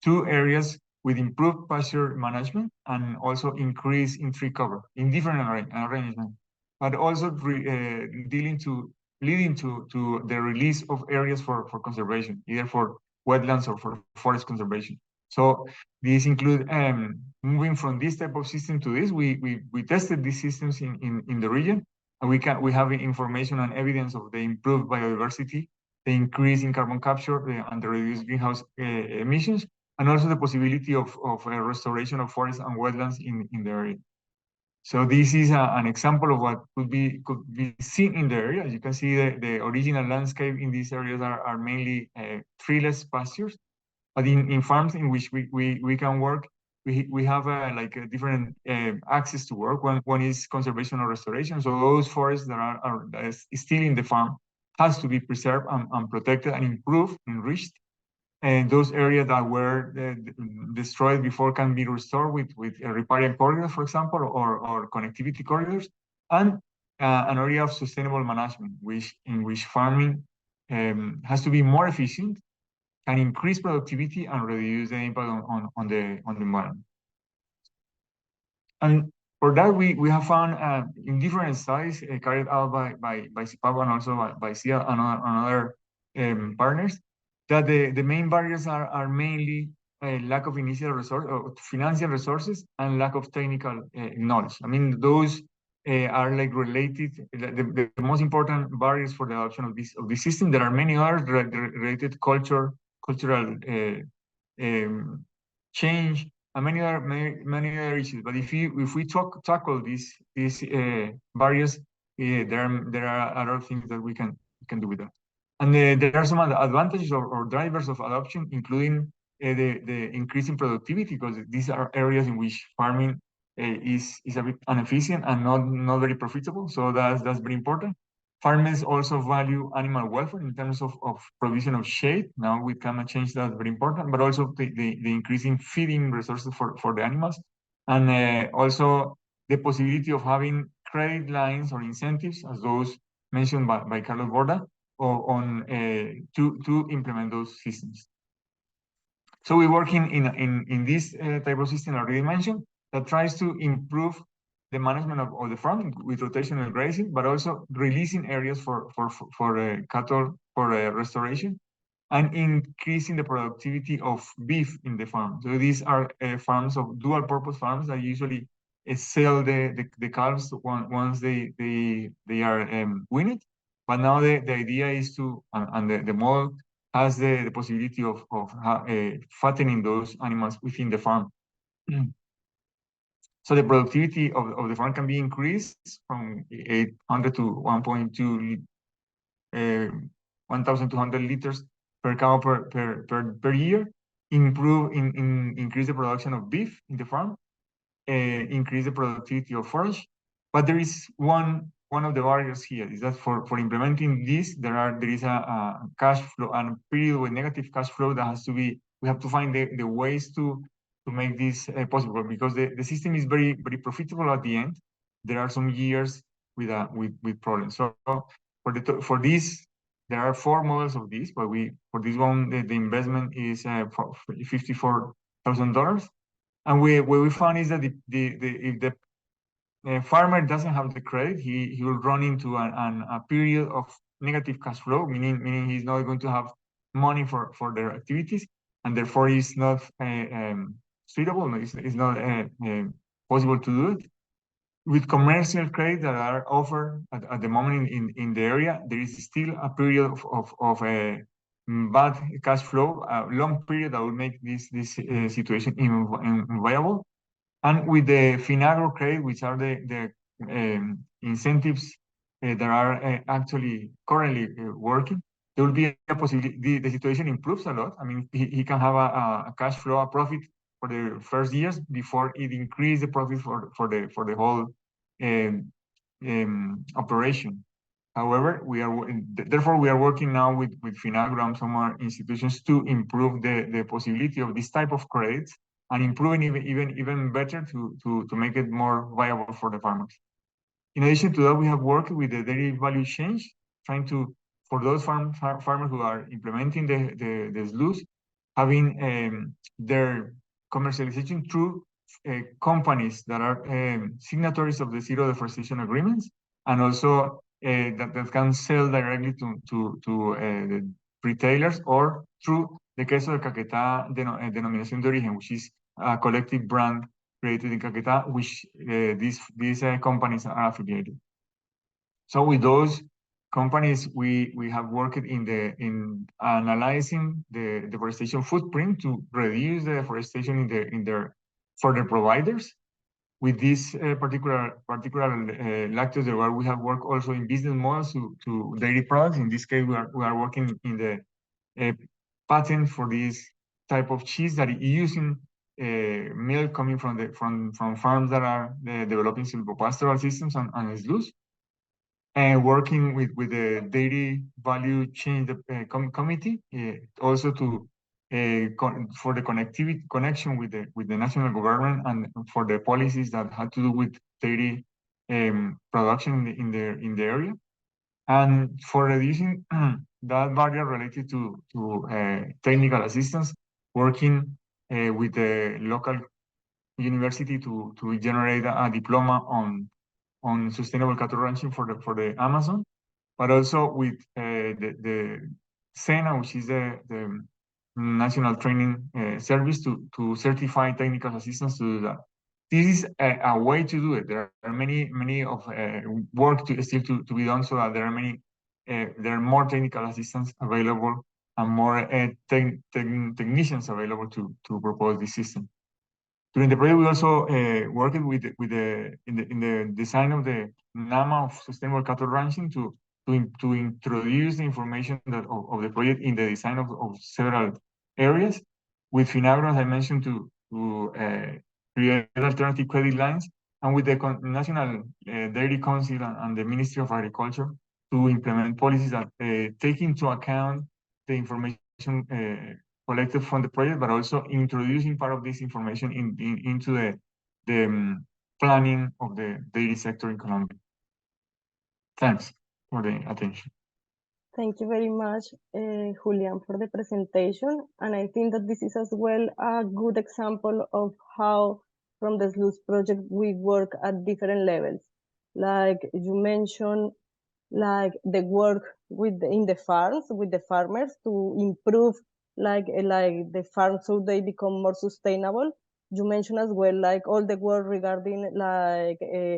Speaker 6: to areas with improved pasture management and also increase in tree cover in different arrangements, but also leading to the release of areas for conservation, either for wetlands or for forest conservation. So these include moving from this type of system to this. We tested these systems in the region, and we have information and evidence of the improved biodiversity, the increase in carbon capture, and the reduced greenhouse emissions, and also the possibility of restoration of forests and wetlands in the area. So this is an example of what could be seen in the area. As you can see, the original landscape in these areas are mainly treeless pastures. But in farms in which we can work, we have like a different access to work. One is conservation or restoration. So those forests that is still in the farm has to be preserved and protected and improved, enriched. And those areas that were destroyed before can be restored with riparian corridors, for example, or connectivity corridors. And an area of sustainable management, in which farming has to be more efficient, can increase productivity and reduce the impact on the environment. And for that, we have found in different studies carried out by CIPAP and also by SIA and other partners, that the main barriers are mainly lack of initial resource, or financial resources, and lack of technical knowledge. I mean, those are like related. The most important barriers for the adoption of this system. There are many others related cultural change, and many other issues. But if we tackle these barriers, there are other things that we can do with that. And there are some advantages or drivers of adoption, including the increase in productivity, because these are areas in which farming is a bit inefficient and not very profitable. So that's very important. Farmers also value animal welfare in terms of provision of shade. Now with climate change, that's very important, but also the increasing feeding resources for the animals. And also the possibility of having credit lines or incentives, as those mentioned by Carlos Borda, to implement those systems. So we're working in this type of system I already mentioned, that tries to improve the management of the farm with rotational grazing, but also releasing areas for cattle for restoration, and increasing the productivity of beef in the farm. So these are farms of dual purpose farms that usually sell the calves once they are weaned. But now the idea is to, and the model has the possibility of fattening those animals within the farm. So the productivity of the farm can be increased from 800 to 1,200 liters per cow per year. Increase the production of beef in the farm, increase the productivity of forage. But there is one of the barriers here, is that for implementing this, there is a cash flow and a period with negative cash flow that has to be. We have to find the ways to make this possible, because the system is very profitable at the end. There are some years with problems. So for this, there are 4 models of this, but for this one the investment is $54,000. And what we found is that if the farmer doesn't have the credit, he will run into a period of negative cash flow, meaning he's not going to have money for their activities, and therefore it's not suitable. It's not possible to do it. With commercial credit that are offered at the moment in the area, there is still a period of bad cash flow, a long period that will make this situation inviable. And with the Finagro credit, which are the incentives that are actually currently working, there will be a possibility. The situation improves a lot. I mean, he can have a cash flow, a profit for the first years before it increase the profit for the whole operation. However, therefore we are working now with Finagro and some other institutions to improve the possibility of this type of credits, and improving even better to make it more viable for the farmers. In addition to that, we have worked with the dairy value chain, trying to, for those farmers who are implementing the SLUS, having their commercialization through companies that are signatories of the zero-deforestation agreements, and also that can sell directly to the retailers, or through the Queso de Caqueta denominación de origen, which is a collective brand created in Caqueta, which these companies are affiliated. So with those companies, we have worked in analyzing the deforestation footprint to reduce the deforestation for the providers. With this particular lactose derivative, we have worked also in business models to dairy products. In this case, we are working in the patent for this type of cheese that is using milk coming from farms that are developing silvopastoral systems and SLUS, and working with the dairy value chain committee, also for the connection with the national government, and for the policies that had to do with dairy production in the area, and for reducing that barrier related to technical assistance, working with the local university to generate a diploma on sustainable cattle ranching for the Amazon, but also with the SENA, which is the National Training Service, to certify technical assistance to do that. This is a way to do it. There are many of work still to be done, so that there are more technical assistance available and more technicians available to propose this system. During the project, we also worked in the design of the NAMA of sustainable cattle ranching to introduce the information of the project in the design of several areas, with FINAGRO, as I mentioned, to create alternative credit lines, and with the National Dairy Council and the Ministry of Agriculture to implement policies that take into account the information collected from the project, but also introducing part of this information into the planning of the dairy sector in Colombia. Thanks for the attention.
Speaker 1: Thank you very much, Julian, for the presentation. And I think that this is as well a good example of how from the SLUS project we work at different levels. Like you mentioned, like the work in the farms with the farmers to improve like the farms so they become more sustainable. You mentioned as well like all the work regarding like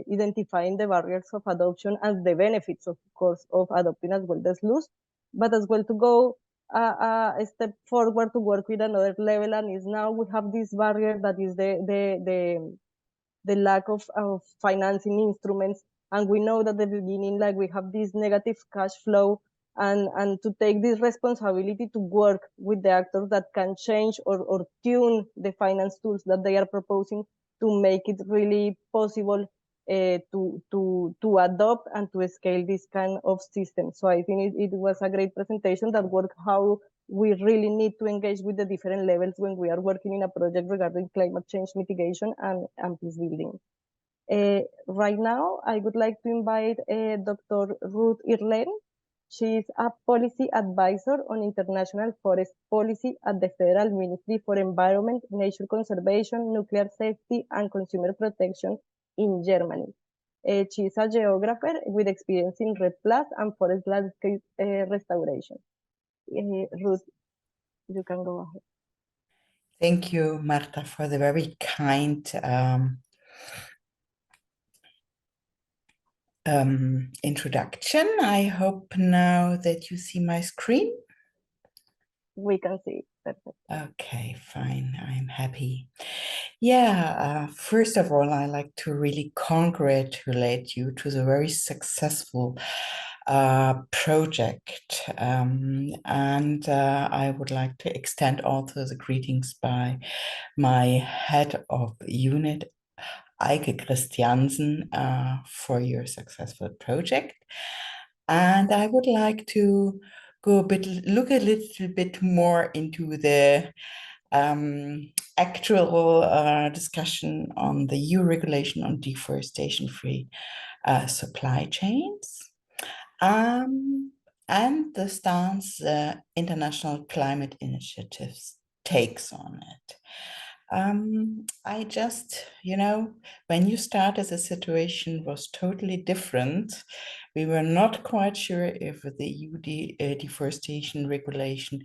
Speaker 1: identifying the barriers of adoption and the benefits, of course, of adopting as well the SLUS, but as well to go a step forward to work with another level, and is now we have this barrier that is the lack of financing instruments. And we know that at the beginning, like we have this negative cash flow, and to take this responsibility to work with the actors that can change or tune the finance tools that they are proposing to make it really possible to adopt and to scale this kind of system. So I think it was a great presentation that worked how we really need to engage with the different levels when we are working in a project regarding climate change mitigation and peace building. Right now, I would like to invite Dr. Ruth Irlen. She is a policy advisor on international forest policy at the Federal Ministry for Environment, Nature Conservation, Nuclear Safety, and Consumer Protection in Germany. She is a geographer with experience in REDD+ and forest landscape restoration. Ruth, you can go ahead.
Speaker 7: Thank you, Marta, for the very kind introduction. I hope now that you see my screen.
Speaker 1: We can see it. Perfect.
Speaker 7: Okay, fine. I'm happy. Yeah, first of all, I like to really congratulate you to the very successful project. And I would like to extend also the greetings by my head of unit, Eike Christiansen, for your successful project. And I would like to look a little bit more into the actual discussion on the EU regulation on deforestation-free supply chains, and the stance international climate initiatives takes on it. I just, when you started, the situation was totally different. We were not quite sure if the EU deforestation regulation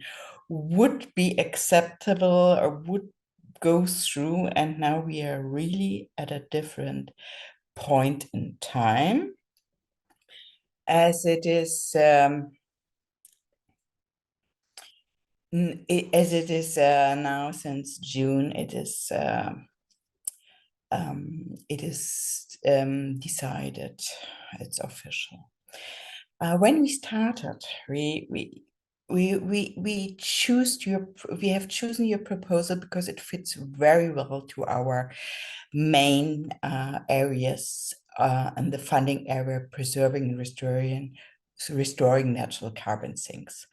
Speaker 7: would be acceptable or would go through, and now we are really at a different point in time, as it is now since June. It is decided, it's official. When we started, we have chosen your proposal because it fits very well to our main areas and the funding area, preserving and restoring natural carbon sinks.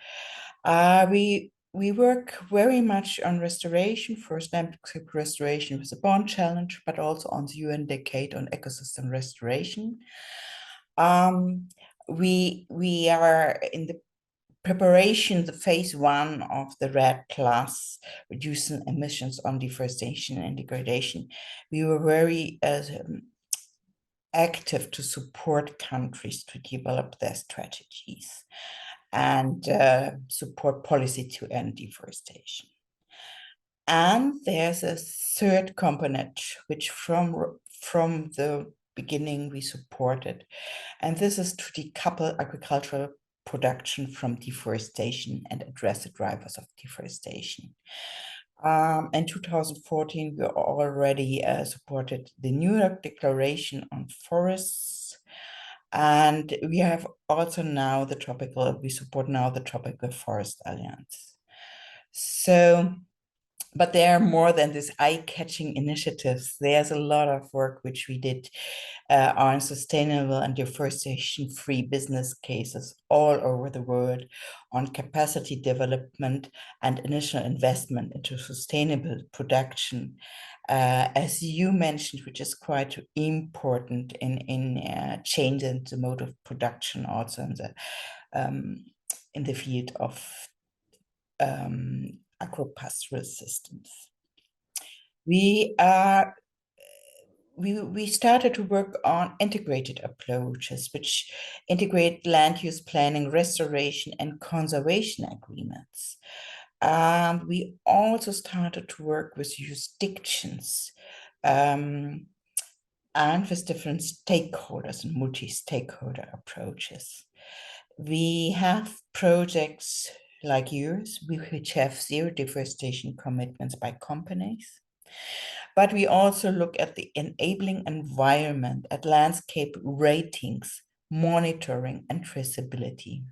Speaker 7: We we work very much on restoration, first landscape restoration with the Bond Challenge, but also on the UN Decade on Ecosystem Restoration. We are in the preparation, the phase 1 of the RED class, reducing emissions on deforestation and degradation. We were very active to support countries to develop their strategies and support policy to end deforestation. And there's a third component, which from the beginning we supported, and this is to decouple agricultural production from deforestation and address the drivers of deforestation. In 2014, we already supported the New York Declaration on Forests, and we have also now we support now the Tropical Forest Alliance. So, but there are more than these eye-catching initiatives. There's a lot of work which we did on sustainable and deforestation-free business cases all over the world, on capacity development and initial investment into sustainable production, as you mentioned, which is quite important in changing the mode of production, also in the field of agropastoral systems. We started to work on integrated approaches, which integrate land use planning, restoration, and conservation agreements. We also started to work with jurisdictions and with different stakeholders and multi-stakeholder approaches. We have projects like yours, which have zero deforestation commitments by companies. But we also look at the enabling environment, at landscape ratings, monitoring, and traceability.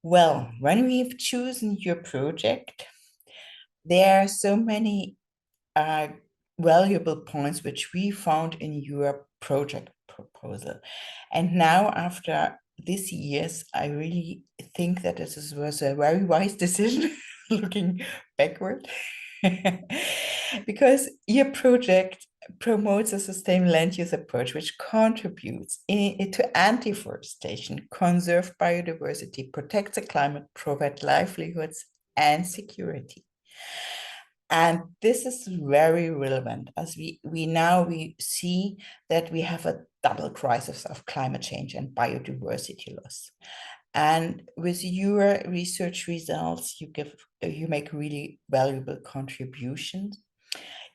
Speaker 7: Well, when we've chosen your project, there are so many valuable points which we found in your project proposal. And now, after these years, I really think that this was a very wise decision looking backward, because your project promotes a sustainable land use approach which contributes to anti-deforestation, conserve biodiversity, protect the climate, provide livelihoods and security. And this is very relevant as we see that we have a double crisis of climate change and biodiversity loss. And with your research results, you make really valuable contributions.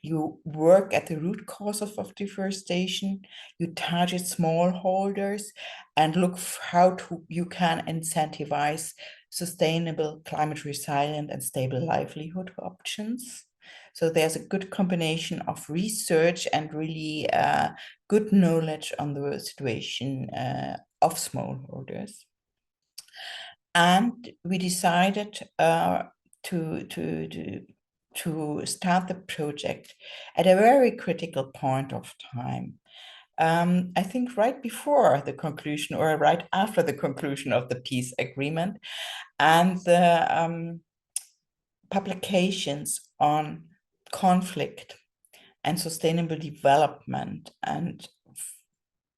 Speaker 7: You work at the root causes of deforestation. You target smallholders and look how you can incentivize sustainable, climate resilient, and stable livelihood options. So there's a good combination of research and really good knowledge on the situation of smallholders. And we decided to start the project at a very critical point of time. I think right before the conclusion or right after the conclusion of the peace agreement and the publications on conflict and sustainable development and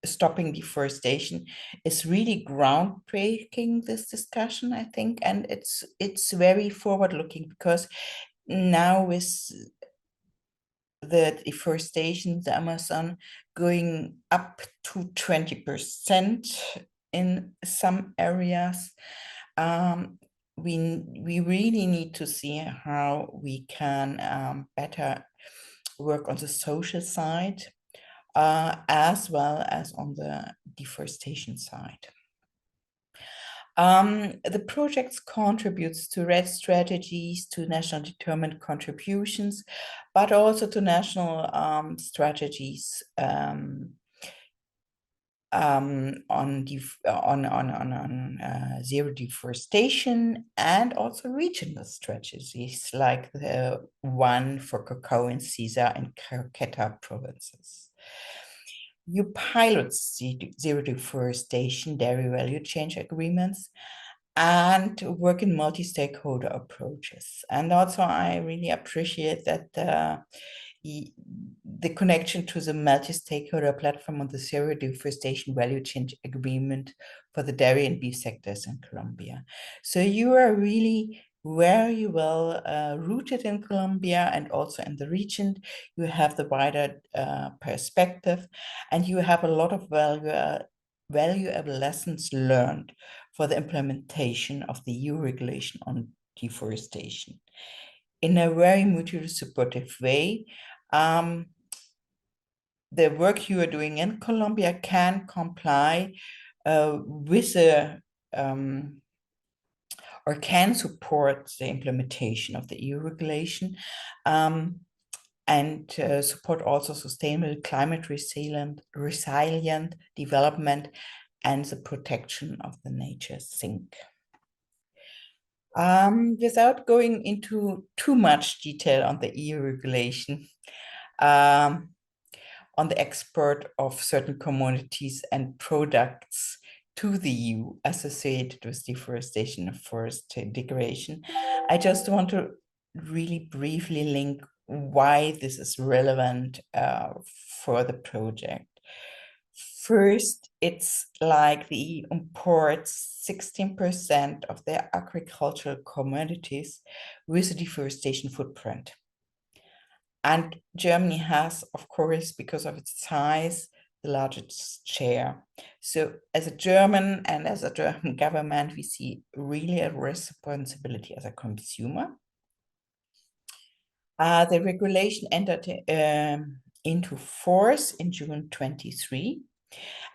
Speaker 7: stopping deforestation is really groundbreaking, this discussion, I think, and it's very forward-looking, because now with the deforestation, the Amazon going up to 20% in some areas, we really need to see how we can better work on the social side, as well as on the deforestation side. The project contributes to RED strategies, to national determined contributions, but also to national strategies on zero deforestation, and also regional strategies like the one for Caqueta and Cesar and Caqueta provinces. you pilot zero deforestation dairy value chain agreements and work in multi-stakeholder approaches. And also I really appreciate that the connection to the multi-stakeholder platform on the zero deforestation value chain agreement for the dairy and beef sectors in Colombia. So you are really very well rooted in Colombia and also in the region. You have the wider perspective, and you have a lot of valuable lessons learned for the implementation of the EU regulation on deforestation in a very mutually supportive way. The work you are doing in Colombia can comply with the or can support the implementation of the EU regulation and support also sustainable climate resilient development and the protection of the nature sink. Without going into too much detail on the EU regulation, on the export of certain commodities and products to the EU associated with deforestation and forest degradation, I just want to really briefly link why this is relevant for the project. First, it's like the EU imports 16% of their agricultural commodities with a deforestation footprint. And Germany has, of course, because of its size, the largest share. So as a German and as a German government, we see really a responsibility as a consumer. The regulation entered into force in June 23,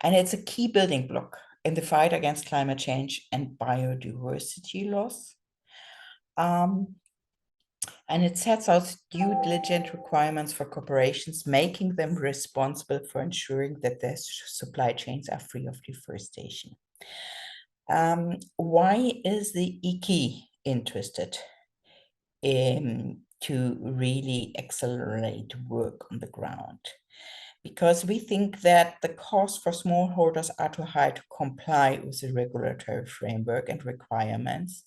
Speaker 7: and it's a key building block in the fight against climate change and biodiversity loss. And it sets out due diligence requirements for corporations, making them responsible for ensuring that their supply chains are free of deforestation. Why is the IKI interested to really accelerate work on the ground? Because we think that the costs for smallholders are too high to comply with the regulatory framework and requirements.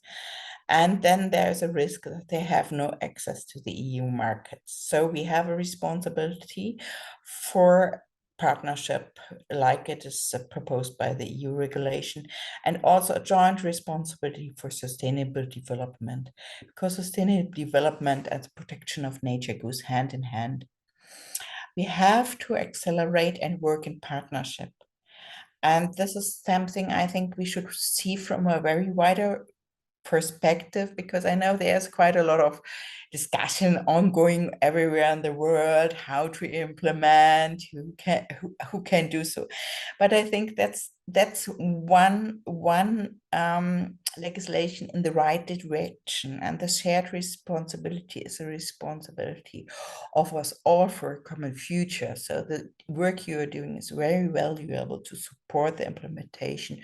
Speaker 7: And then there's a risk that they have no access to the EU markets. So we have a responsibility for partnership like it is proposed by the EU regulation, and also a joint responsibility for sustainable development, because sustainable development and the protection of nature goes hand in hand. We have to accelerate and work in partnership. And this is something I think we should see from a very wider perspective, because I know there's quite a lot of discussion ongoing everywhere in the world, how to implement, who can do so. But I think that's one legislation in the right direction, and the shared responsibility is a responsibility of us all for a common future. So the work you are doing is very valuable to support the implementation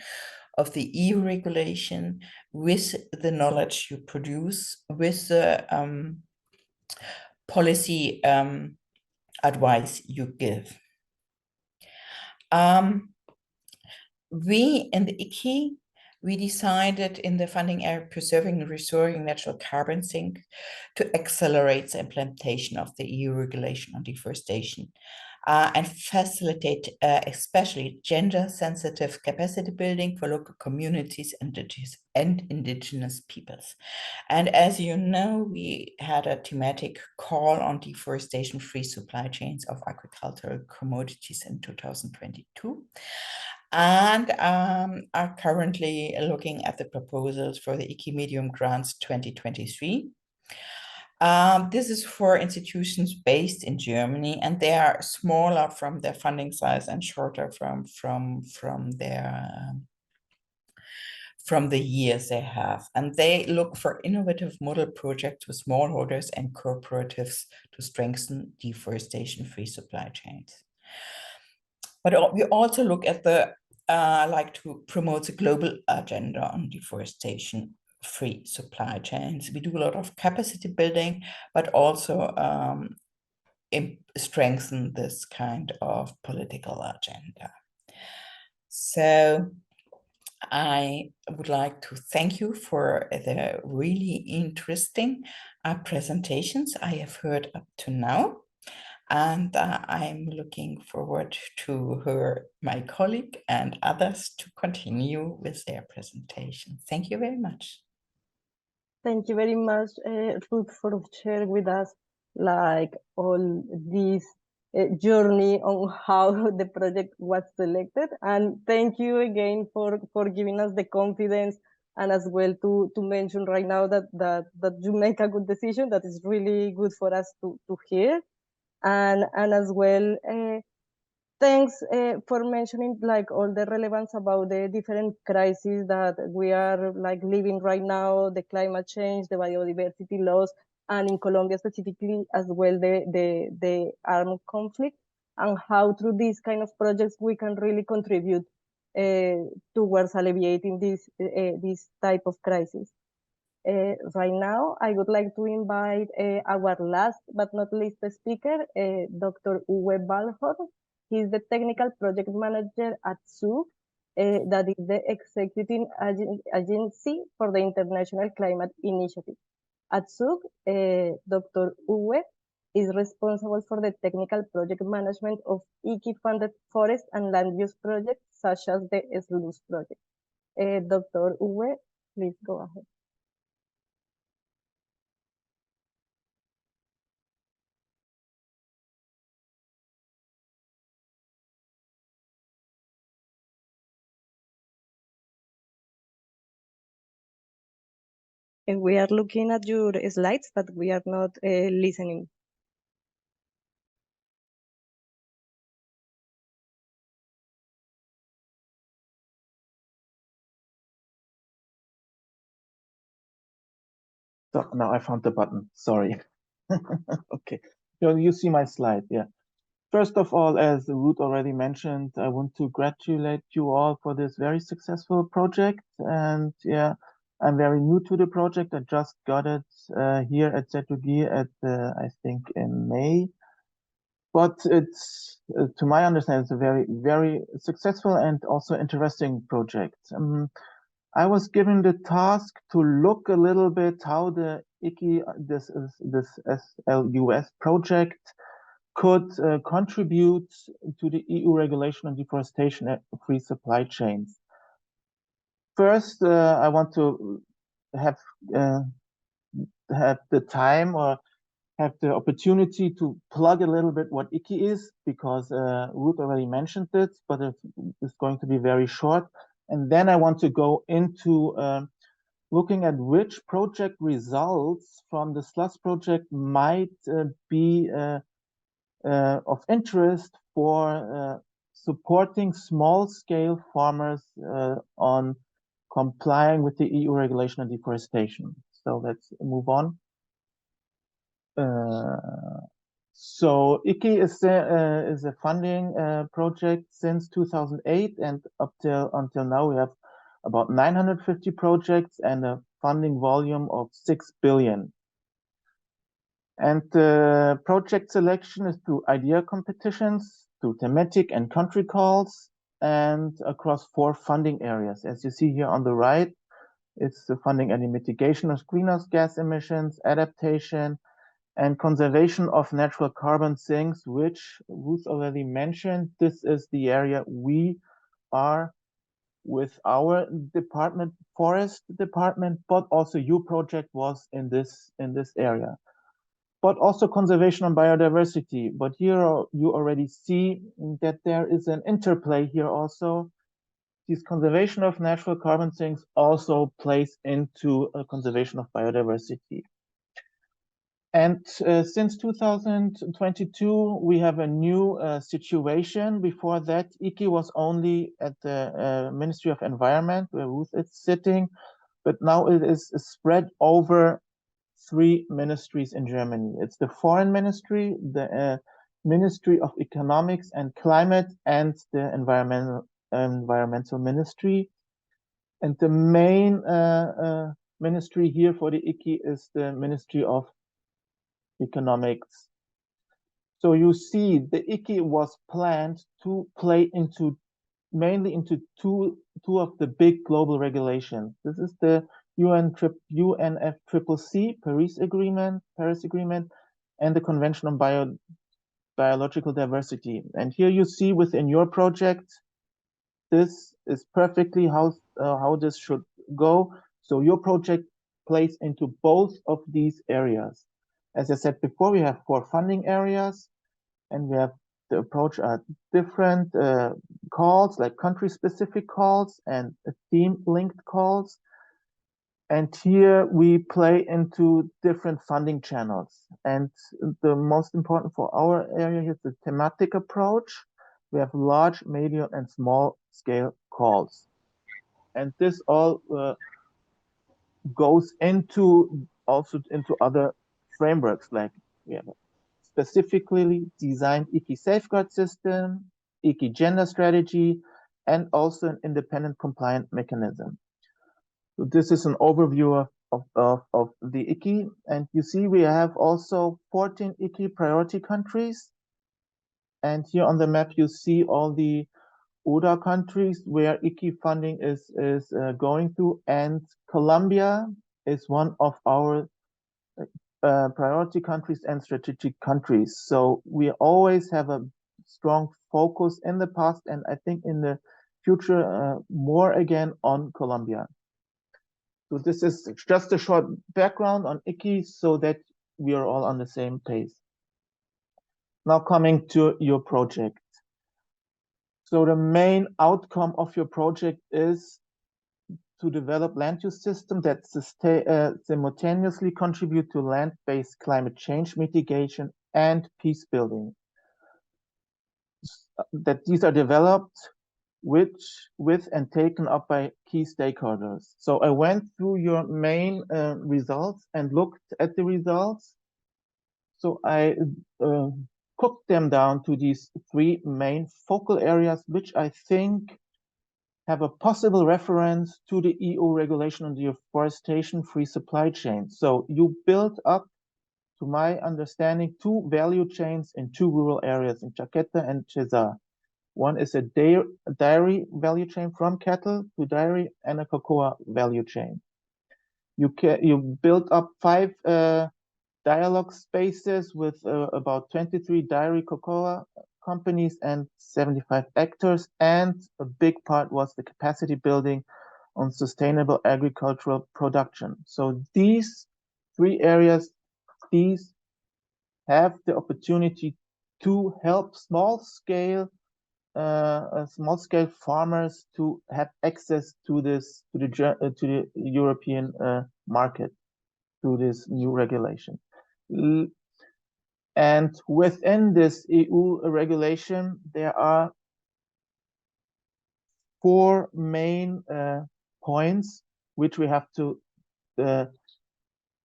Speaker 7: of the EU regulation with the knowledge you produce, with the policy advice you give. We in the IKI, we decided in the funding area preserving and restoring natural carbon sink to accelerate the implementation of the EU regulation on deforestation and facilitate especially gender-sensitive capacity building for local communities and indigenous peoples. And as you know, we had a thematic call on deforestation-free supply chains of agricultural commodities in 2022. And are currently looking at the proposals for the IKI Medium Grants 2023. This is for institutions based in Germany, and they are smaller from their funding size and shorter from the years they have. And they look for innovative model projects with smallholders and cooperatives to strengthen deforestation-free supply chains. But we also look at the like to promote the global agenda on deforestation-free supply chains. We do a lot of capacity building, but also strengthen this kind of political agenda. So I would like to thank you for the really interesting presentations I have heard up to now. And I'm looking forward to hear my colleague and others to continue with their presentation. Thank you very much.
Speaker 1: Thank you very much, Ruth, for sharing with us like all this journey on how the project was selected. And thank you again for giving us the confidence and as well to mention right now that you make a good decision. That is really good for us to hear. And as well, thanks for mentioning like all the relevance about the different crises that we are like living right now, the climate change, the biodiversity loss, and in Colombia specifically as well, the armed conflict, and how through these kind of projects we can really contribute towards alleviating this type of crisis. Right now, I would like to invite our last but not least speaker, Dr. Uwe Balhor. He's the technical project manager at ZUG, that is the executive agency for the International Climate Initiative. At ZUG, Dr. Uwe is responsible for the technical project management of IKI-funded forest and land use projects, such as the SLUS project. Dr. Uwe, please go ahead. We are looking at your slides, but we are not listening.
Speaker 8: So now I found the button, sorry. Okay, so you see my slide, yeah. First of all, as Ruth already mentioned, I want to congratulate you all for this very successful project. And yeah, I'm very new to the project. I just got it here at ZUG I think in May. But it's, to my understanding, it's a very, very successful and also interesting project. I was given the task to look a little bit how the IKI, this SLUS project could contribute to the EU regulation on deforestation-free supply chains. First, I want to have the time or have the opportunity to plug a little bit what IKI is, because Ruth already mentioned it, but it's going to be very short. And then I want to go into looking at which project results from the SLUS project might be of interest for supporting small-scale farmers on complying with the EU regulation on deforestation. So let's move on. So IKI is a funding project since 2008, and until now we have about 950 projects and a funding volume of 6 billion. And the project selection is through idea competitions, through thematic and country calls, and across 4 funding areas. As you see here on the right, it's the funding and the mitigation of greenhouse gas emissions, adaptation, and conservation of natural carbon sinks, which Ruth already mentioned. This is the area we are with our department, forest department, but also your project was in this area. But also conservation and biodiversity. But here you already see that there is an interplay here also. This conservation of natural carbon sinks also plays into a conservation of biodiversity. And since 2022, we have a new situation. Before that, IKI was only at the Ministry of Environment, where Ruth is sitting, but now it is spread over 3 ministries in Germany. It's the Foreign Ministry, the Ministry of Economics and Climate, and the Environmental Ministry. And the main ministry here for the IKI is the Ministry of Economics. So you see, the IKI was planned to play mainly into two of the big global regulations. This is the UNFCCC Paris Agreement, and the Convention on Biological Diversity. And here you see within your project, this is perfectly how this should go. So your project plays into both of these areas. As I said before, we have 4 funding areas, and we have the approach at different calls, like country-specific calls and theme-linked calls. And here we play into different funding channels. And the most important for our area is the thematic approach. We have large, medium, and small scale calls. And this all goes also into other frameworks, like we have a specifically designed IKI safeguard system, IKI gender strategy, and also an independent compliant mechanism. So this is an overview of the IKI. And you see we have also 14 IKI priority countries. And here on the map, you see all the ODA countries where IKI funding is going to. And Colombia is one of our priority countries and strategic countries. So we always have a strong focus in the past, and I think in the future, more again on Colombia. So this is just a short background on IKI so that we are all on the same page. Now coming to your project. So the main outcome of your project is to develop land use systems that simultaneously contribute to land-based climate change mitigation and peace building. That these are developed with and taken up by key stakeholders. So I went through your main results and looked at the results. So I cooked them down to these 3 main focal areas, which I think have a possible reference to the EU regulation on deforestation-free supply chain. So you built up, to my understanding, 2 value chains in 2 rural areas in Caqueta and Cesar. One is a dairy value chain from cattle to dairy, and a cocoa value chain. You built up 5 dialogue spaces with about 23 dairy cocoa companies and 75 actors, and a big part was the capacity building on sustainable agricultural production. So these 3 areas, these have the opportunity to help small scale farmers to have access to the European market, to this new regulation. And within this EU regulation, there are 4 main points which we have to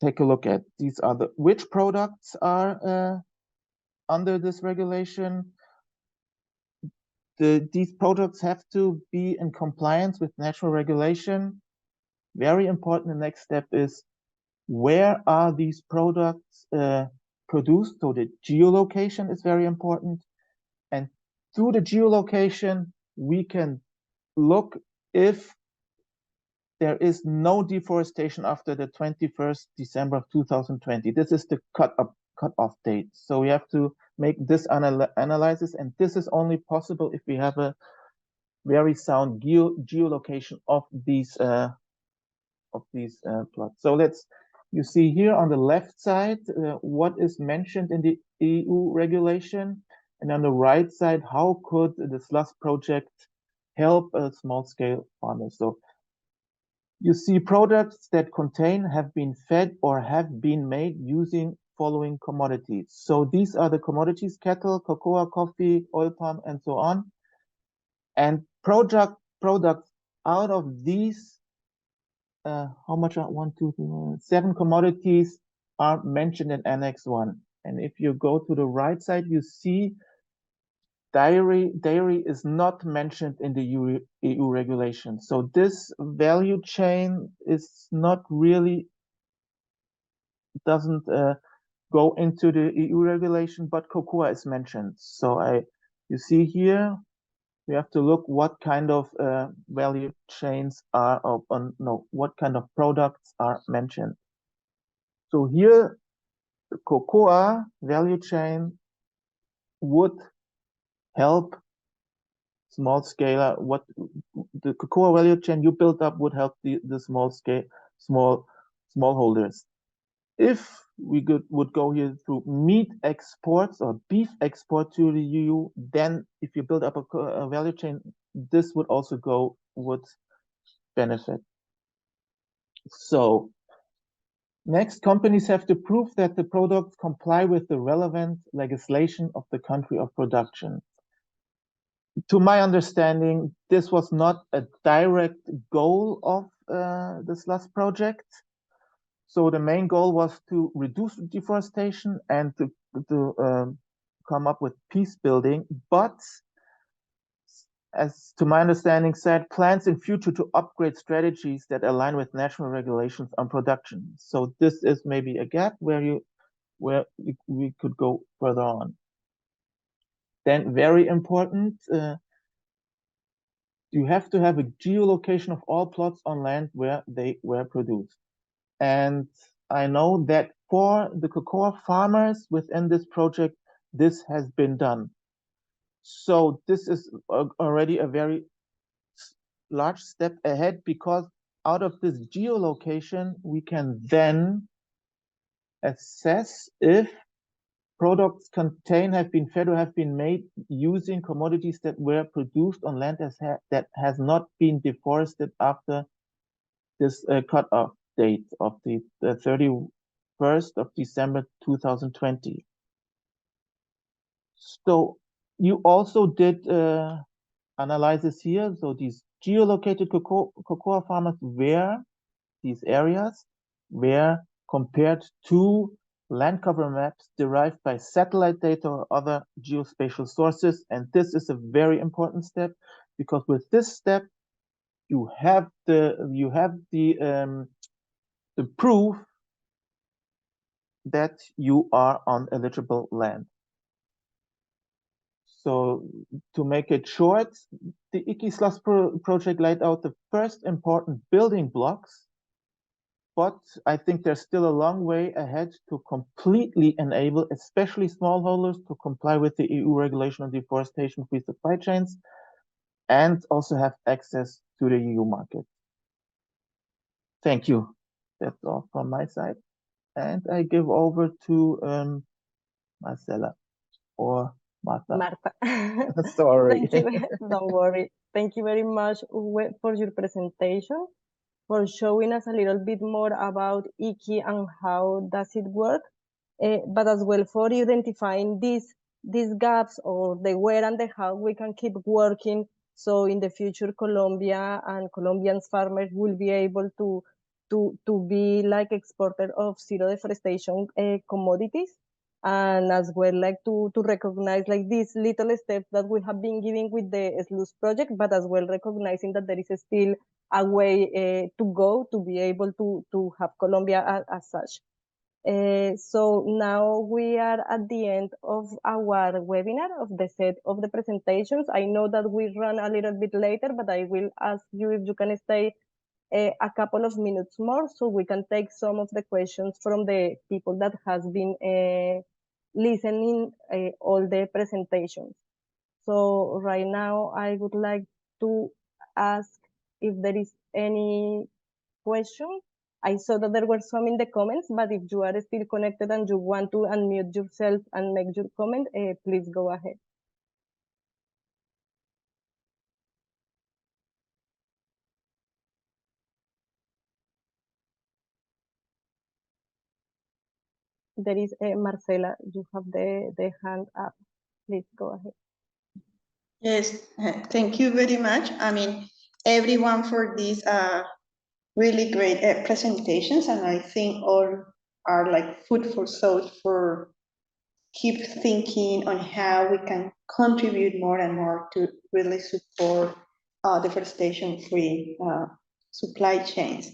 Speaker 8: take a look at. These are which products are under this regulation. These products have to be in compliance with national regulation. Very important, the next step is, where are these products produced? So the geolocation is very important. And through the geolocation, we can look if there is no deforestation after the 21st December of 2020. This is the cut-off date. So we have to make this analysis, and this is only possible if we have a very sound geolocation of these plots. So you see here on the left side what is mentioned in the EU regulation, and on the right side, how could the SLUS project help small-scale farmers. So you see products that have been fed or have been made using following commodities. So these are the commodities: cattle, cocoa, coffee, oil palm, and so on. And products out of these, how much are 1, 2, 3, 7 commodities are mentioned in Annex 1. And if you go to the right side, you see dairy is not mentioned in the EU regulation. So this value chain is not really, doesn't go into the EU regulation, but cocoa is mentioned. So you see here, we have to look what kind of value chains are, what kind of products are mentioned. So here, the cocoa value chain would help small scale. What the cocoa value chain you build up would help the smallholders. If we would go here through meat exports or beef export to the EU, then if you build up a value chain, this would also would benefit. So next, companies have to prove that the products comply with the relevant legislation of the country of production. To my understanding, this was not a direct goal of the SLUS project. So the main goal was to reduce deforestation and to come up with peace building, but as to my understanding said, plans in future to upgrade strategies that align with national regulations on production. So this is maybe a gap where we could go further on. Then very important, you have to have a geolocation of all plots on land where they were produced. And I know that for the cocoa farmers within this project, this has been done. So this is already a very large step ahead, because out of this geolocation, we can then assess if products have been fed or have been made using commodities that were produced on land that has not been deforested after this cutoff date of the 31st of December 2020. So you also did analysis here. So these geolocated cocoa farmers these areas were compared to land cover maps derived by satellite data or other geospatial sources. And this is a very important step, because with this step, you have the proof that you are on eligible land. So to make it short, the IKI-SLUS project laid out the first important building blocks, but I think there's still a long way ahead to completely enable, especially smallholders, to comply with the EU regulation on deforestation-free supply chains and also have access to the EU market. Thank you. That's all from my side. And I give over to Marcela or Martha. Sorry.
Speaker 1: Don't worry. Thank you very much, Uwe, for your presentation, for showing us a little bit more about IKI and how does it work, but as well for identifying these gaps, or the where and the how we can keep working, so in the future Colombia and Colombian farmers will be able to be like exporter of zero deforestation commodities, and as well like to recognize like these little steps that we have been giving with the SLUS project, but as well recognizing that there is still a way to go to be able to have Colombia as such. So now we are at the end of our webinar, of the set of the presentations. I know that we run a little bit later, but I will ask you if you can stay a couple of minutes more so we can take some of the questions from the people that has been listening all the presentations. So right now I would like to ask if there is any question. I saw that there were some in the comments, but if you are still connected and you want to unmute yourself and make your comment, please go ahead. There is Marcela, you have the hand up. Please go ahead.
Speaker 2: Yes, thank you very much. I mean, everyone for these really great presentations, and I think all are like food for thought for keep thinking on how we can contribute more and more to really support deforestation-free supply chains.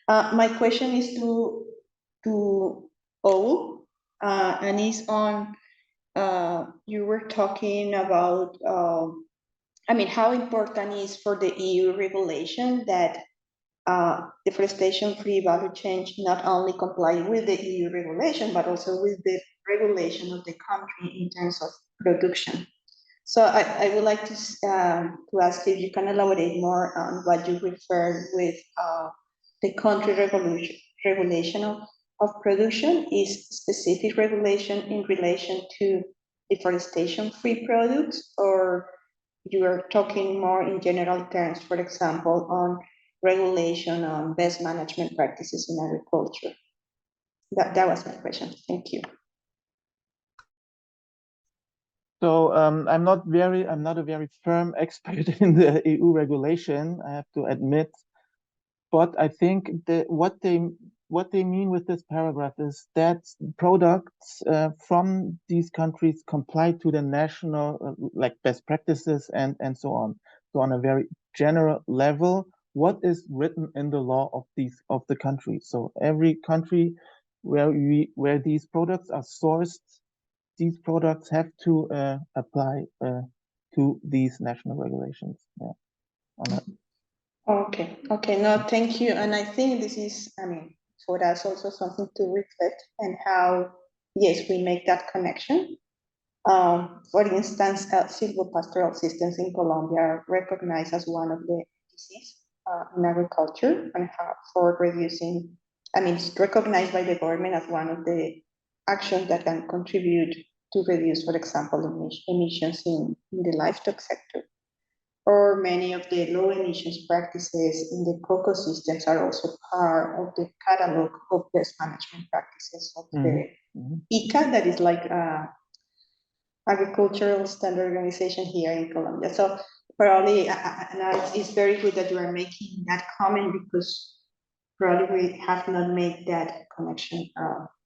Speaker 2: My question is to O. and it's on, you were talking about, I mean, how important is for the EU regulation that deforestation-free value chain not only comply with the EU regulation, but also with the regulation of the country in terms of production. So I would like to ask if you can elaborate more on what you refer with the country regulation of production. Is specific regulation in relation to deforestation-free products, or you are talking more in general terms, for example, on regulation on best management practices in agriculture? That was my question. Thank you.
Speaker 8: So I'm not a very firm expert in the EU regulation, I have to admit. But I think that what they mean with this paragraph is that products from these countries comply to the national like best practices and so on. So on a very general level, what is written in the law of the country. So every country where these products are sourced, these products have to apply to these national regulations. Yeah.
Speaker 2: Okay, no, thank you. And I think this is, I mean, for us also something to reflect and how, yes, we make that connection. For instance, silvopastoral systems in Colombia are recognized as one of the diseases in agriculture and for reducing, I mean, it's recognized by the government as one of the actions that can contribute to reduce, for example, emissions in the livestock sector. Or many of the low emissions practices in the cocoa systems are also part of the catalog of best management practices of the ICA, that is like agricultural standard organization here in Colombia. So probably, and it's very good that you are making that comment, because probably we have not made that connection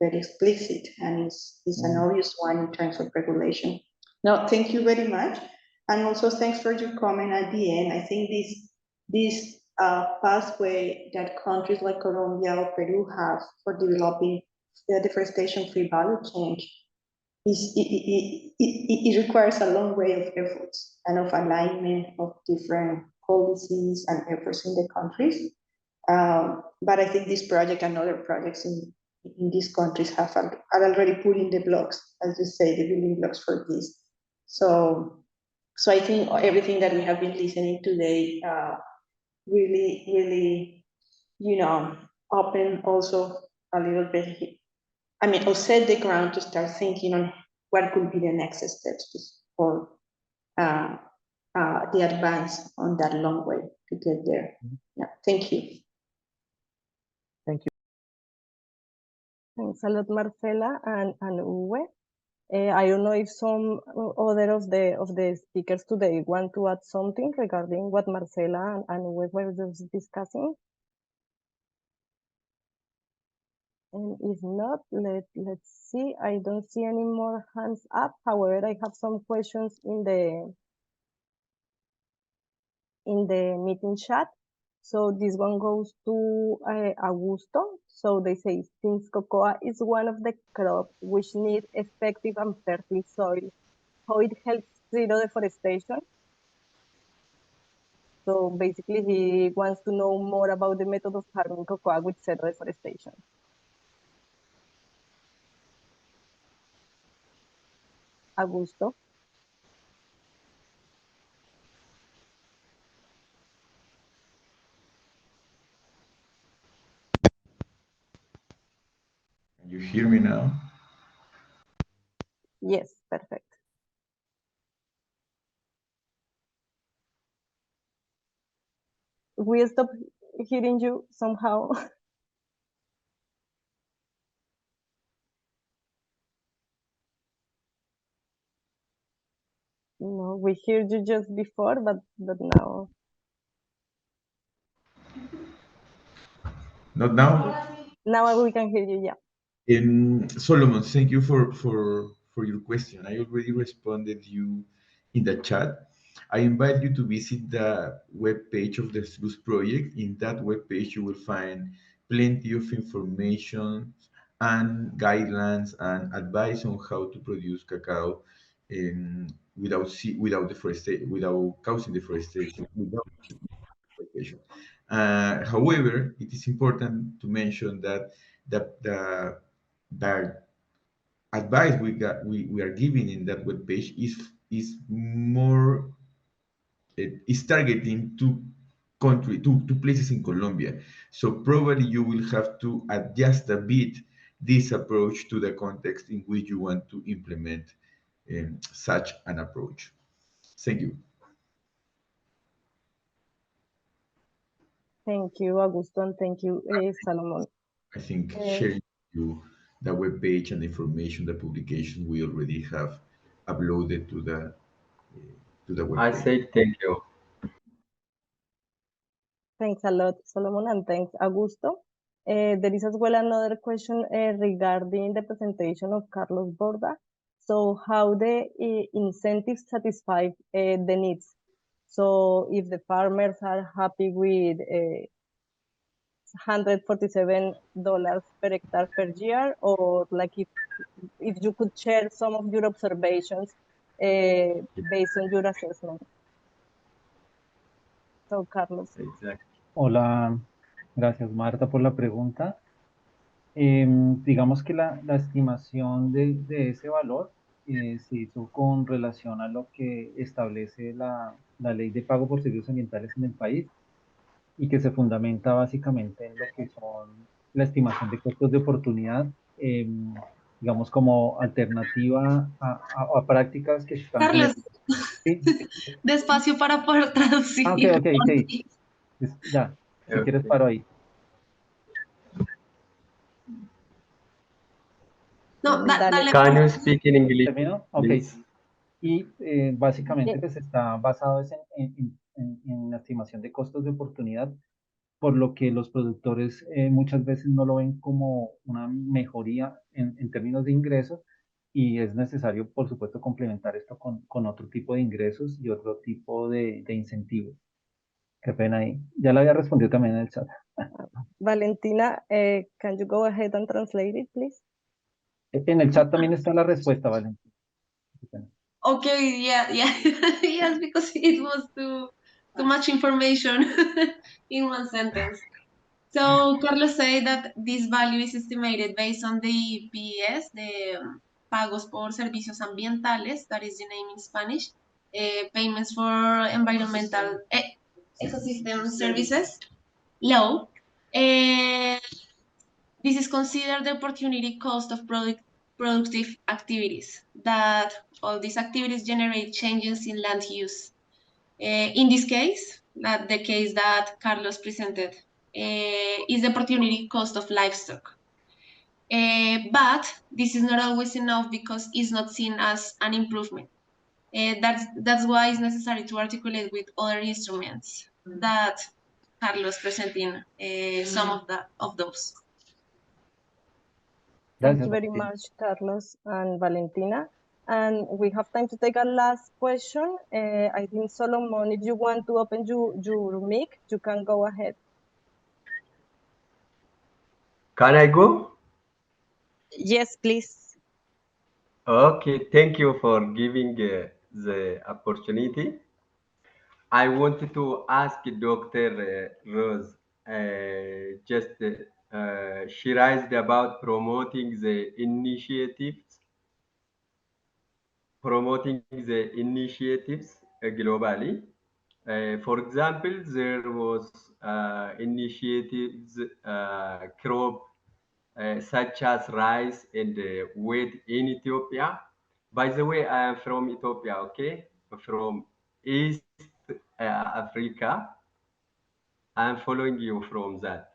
Speaker 2: very explicit, and it's an obvious one in terms of regulation. No, thank you very much. And also thanks for your comment at the end. I think this pathway that countries like Colombia or Peru have for developing the deforestation-free value chain it requires a long way of efforts and of alignment of different policies and efforts in the countries. But I think this project and other projects in these countries are already putting the blocks, as you say, the building blocks for this. So I think everything that we have been listening today really, open also a little bit, I mean, or set the ground to start thinking on what could be the next steps for the advance on that long way to get there. Yeah, thank you.
Speaker 8: Thank you.
Speaker 1: Thanks a lot, Marcela and Uwe. I don't know if some other of the speakers today want to add something regarding what Marcela and Uwe were just discussing. And if not, let's see. I don't see any more hands up. However, I have some questions in the meeting chat. So this one goes to Augusto. So they say, since cocoa is one of the crops which need effective and fertile soil, how it helps zero deforestation? So basically he wants to know more about the method of farming cocoa with zero deforestation. Augusto.
Speaker 4: Can you hear me now?
Speaker 1: Yes, perfect. We stopped hearing you somehow. No, we heard you just before, but now.
Speaker 4: Not now?
Speaker 1: Now we can hear you, yeah.
Speaker 4: Solomon, thank you for your question. I already responded you in the chat. I invite you to visit the webpage of the SLUS project. In that webpage, you will find plenty of information and guidelines and advice on how to produce cacao without deforestation, without causing deforestation, without deforestation. However, it is important to mention that the advice we are giving in that webpage is more is targeting to places in Colombia. So probably you will have to adjust a bit this approach to the context in which you want to implement such an approach. Thank you.
Speaker 1: Thank you, Augusto, and thank you, Salomon.
Speaker 4: I think sharing you the webpage and the information, the publication we already have uploaded to the webpage.
Speaker 9: I say thank you.
Speaker 1: Thanks a lot, Solomon, and thanks, Augusto. There is as well another question regarding the presentation of Carlos Borda. So how the incentives satisfy the needs? So if the farmers are happy with $147 per hectare per year, or like if you could share some of your observations based on your assessment. So, Carlos.
Speaker 9: Exactly.
Speaker 5: Hola, gracias Marta por la pregunta. Digamos que la estimación de ese valor se hizo con relación a lo que establece la ley de pago por servicios ambientales en el país y que se fundamenta básicamente en lo que son la estimación de costos de oportunidad, digamos como alternativa a prácticas que están
Speaker 10: Carlos,
Speaker 5: ¿sí?
Speaker 10: despacio para poder traducir.
Speaker 5: Ok. Ya, si quieres paro ahí.
Speaker 10: No, dale.
Speaker 9: Can you speak in English?
Speaker 5: Okay. Y básicamente pues está basado en la estimación de costos de oportunidad, por lo que los productores muchas veces no lo ven como una mejoría en términos de ingresos, y es necesario, por supuesto, complementar esto con otro tipo de ingresos y otro tipo de incentivos. Qué pena ahí. Ya lo había respondido también en el chat.
Speaker 1: Valentina, can you go ahead and translate it, please?
Speaker 5: En el chat también está la respuesta, Valentina.
Speaker 10: Okay, yeah. Yes, because it was too much information in one sentence. So Carlos said that this value is estimated based on the PES, the pagos por servicios ambientales, that is the name in Spanish, payments for environmental ecosystem services, law. This is considered the opportunity cost of productive activities, that all these activities generate changes in land use. In this case, the case that Carlos presented, is the opportunity cost of livestock. But this is not always enough because it's not seen as an improvement. That's why it's necessary to articulate with other instruments that Carlos presenting some of those.
Speaker 1: Thank you very much, Carlos and Valentina. And we have time to take a last question. I think, Solomon, if you want to open your mic, you can go ahead.
Speaker 9: Can I go?
Speaker 1: Yes, please.
Speaker 9: Okay, thank you for giving the opportunity. I wanted to ask Dr. Rose, she raised about promoting the initiatives globally. For example, there was initiatives crop such as rice and wheat in Ethiopia. By the way, I am from Ethiopia, okay? From East Africa. I am following you from that.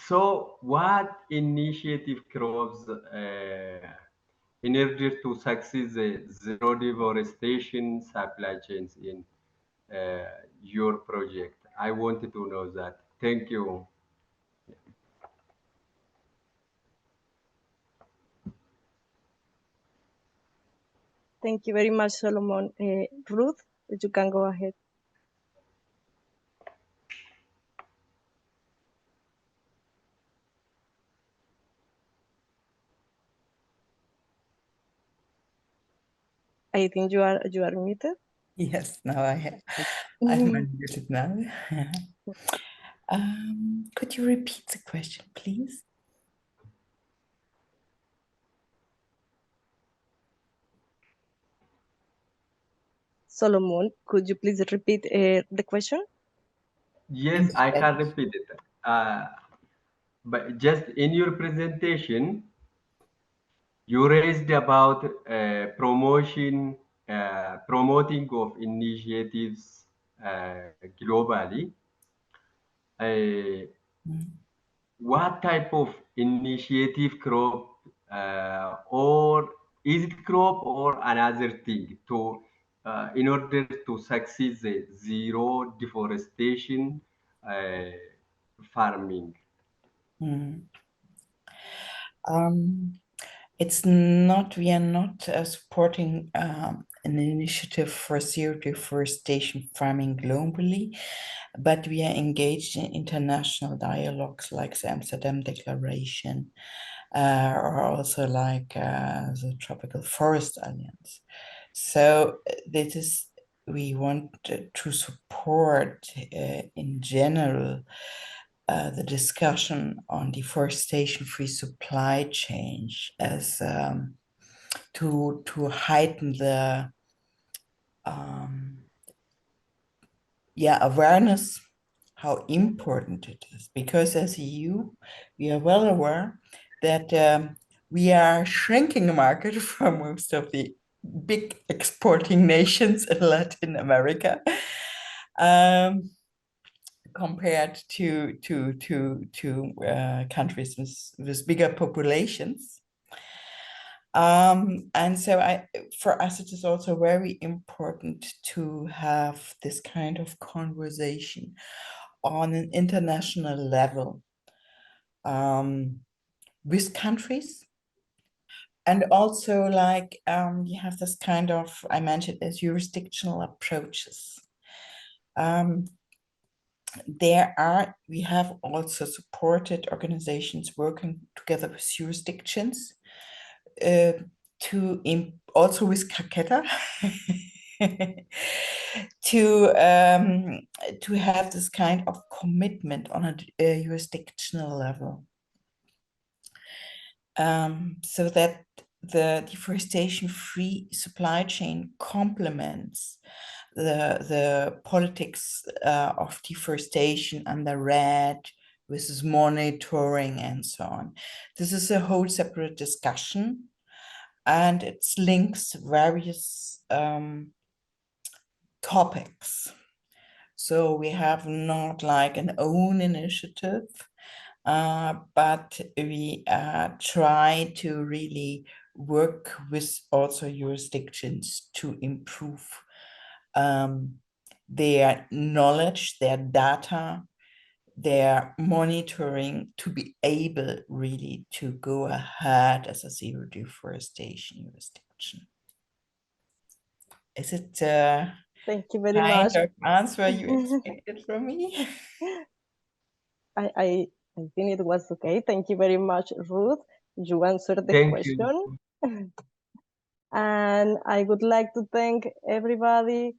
Speaker 9: So what initiative crops in order to succeed the zero deforestation supply chains in your project? I wanted to know that. Thank you.
Speaker 1: Thank you very much, Solomon. Ruth, you can go ahead. I think you are muted.
Speaker 7: Yes, now I'm unmuted now. Could you repeat the question, please?
Speaker 1: Solomon, could you please repeat the question?
Speaker 9: Yes, I can repeat it. But just in your presentation, you raised about promoting of initiatives globally. What type of initiative crop, or is it crop or another thing to in order to succeed the zero deforestation farming?
Speaker 7: It's not, we are not supporting an initiative for zero deforestation farming globally, but we are engaged in international dialogues like the Amsterdam Declaration, or also like the Tropical Forest Alliance. So this is, we want to support in general the discussion on deforestation-free supply chain as to heighten the awareness how important it is, because as EU we are well aware that we are shrinking the market for most of the big exporting nations in Latin America. Compared to countries with bigger populations. And so for us, it is also very important to have this kind of conversation on an international level with countries. And also like you have this kind of, I mentioned as jurisdictional approaches. We have also supported organizations working together with jurisdictions also with Caqueta to have this kind of commitment on a jurisdictional level, so that the deforestation-free supply chain complements the politics of deforestation and the RED versus monitoring and so on. This is a whole separate discussion, and it links various topics. So we have not like an own initiative, but we try to really work with also jurisdictions to improve their knowledge, their data, their monitoring, to be able really to go ahead as a zero deforestation jurisdiction. Is it
Speaker 1: thank you very much
Speaker 7: of answer you expected from me?
Speaker 1: I think it was okay. Thank you very much, Ruth. You answered the question. And I would like to thank everybody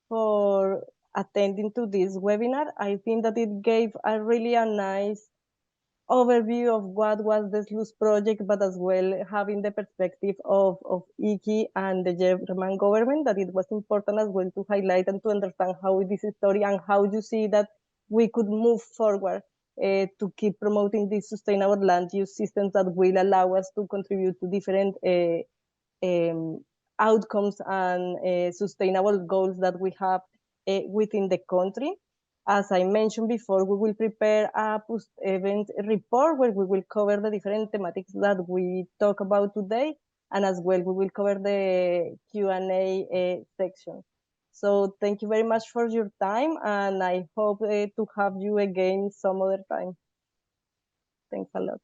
Speaker 1: for attending to this webinar. I think that it gave a really nice overview of what was the SLUS project, but as well having the perspective of IKI and the German government, that it was important as well to highlight and to understand how this story and how you see that we could move forward to keep promoting these sustainable land use systems that will allow us to contribute to different outcomes and sustainable goals that we have within the country. As I mentioned before, we will prepare a post-event report where we will cover the different thematics that we talk about today, and as well we will cover the Q&A section. So thank you very much for your time, and I hope to have you again some other time. Thanks a lot.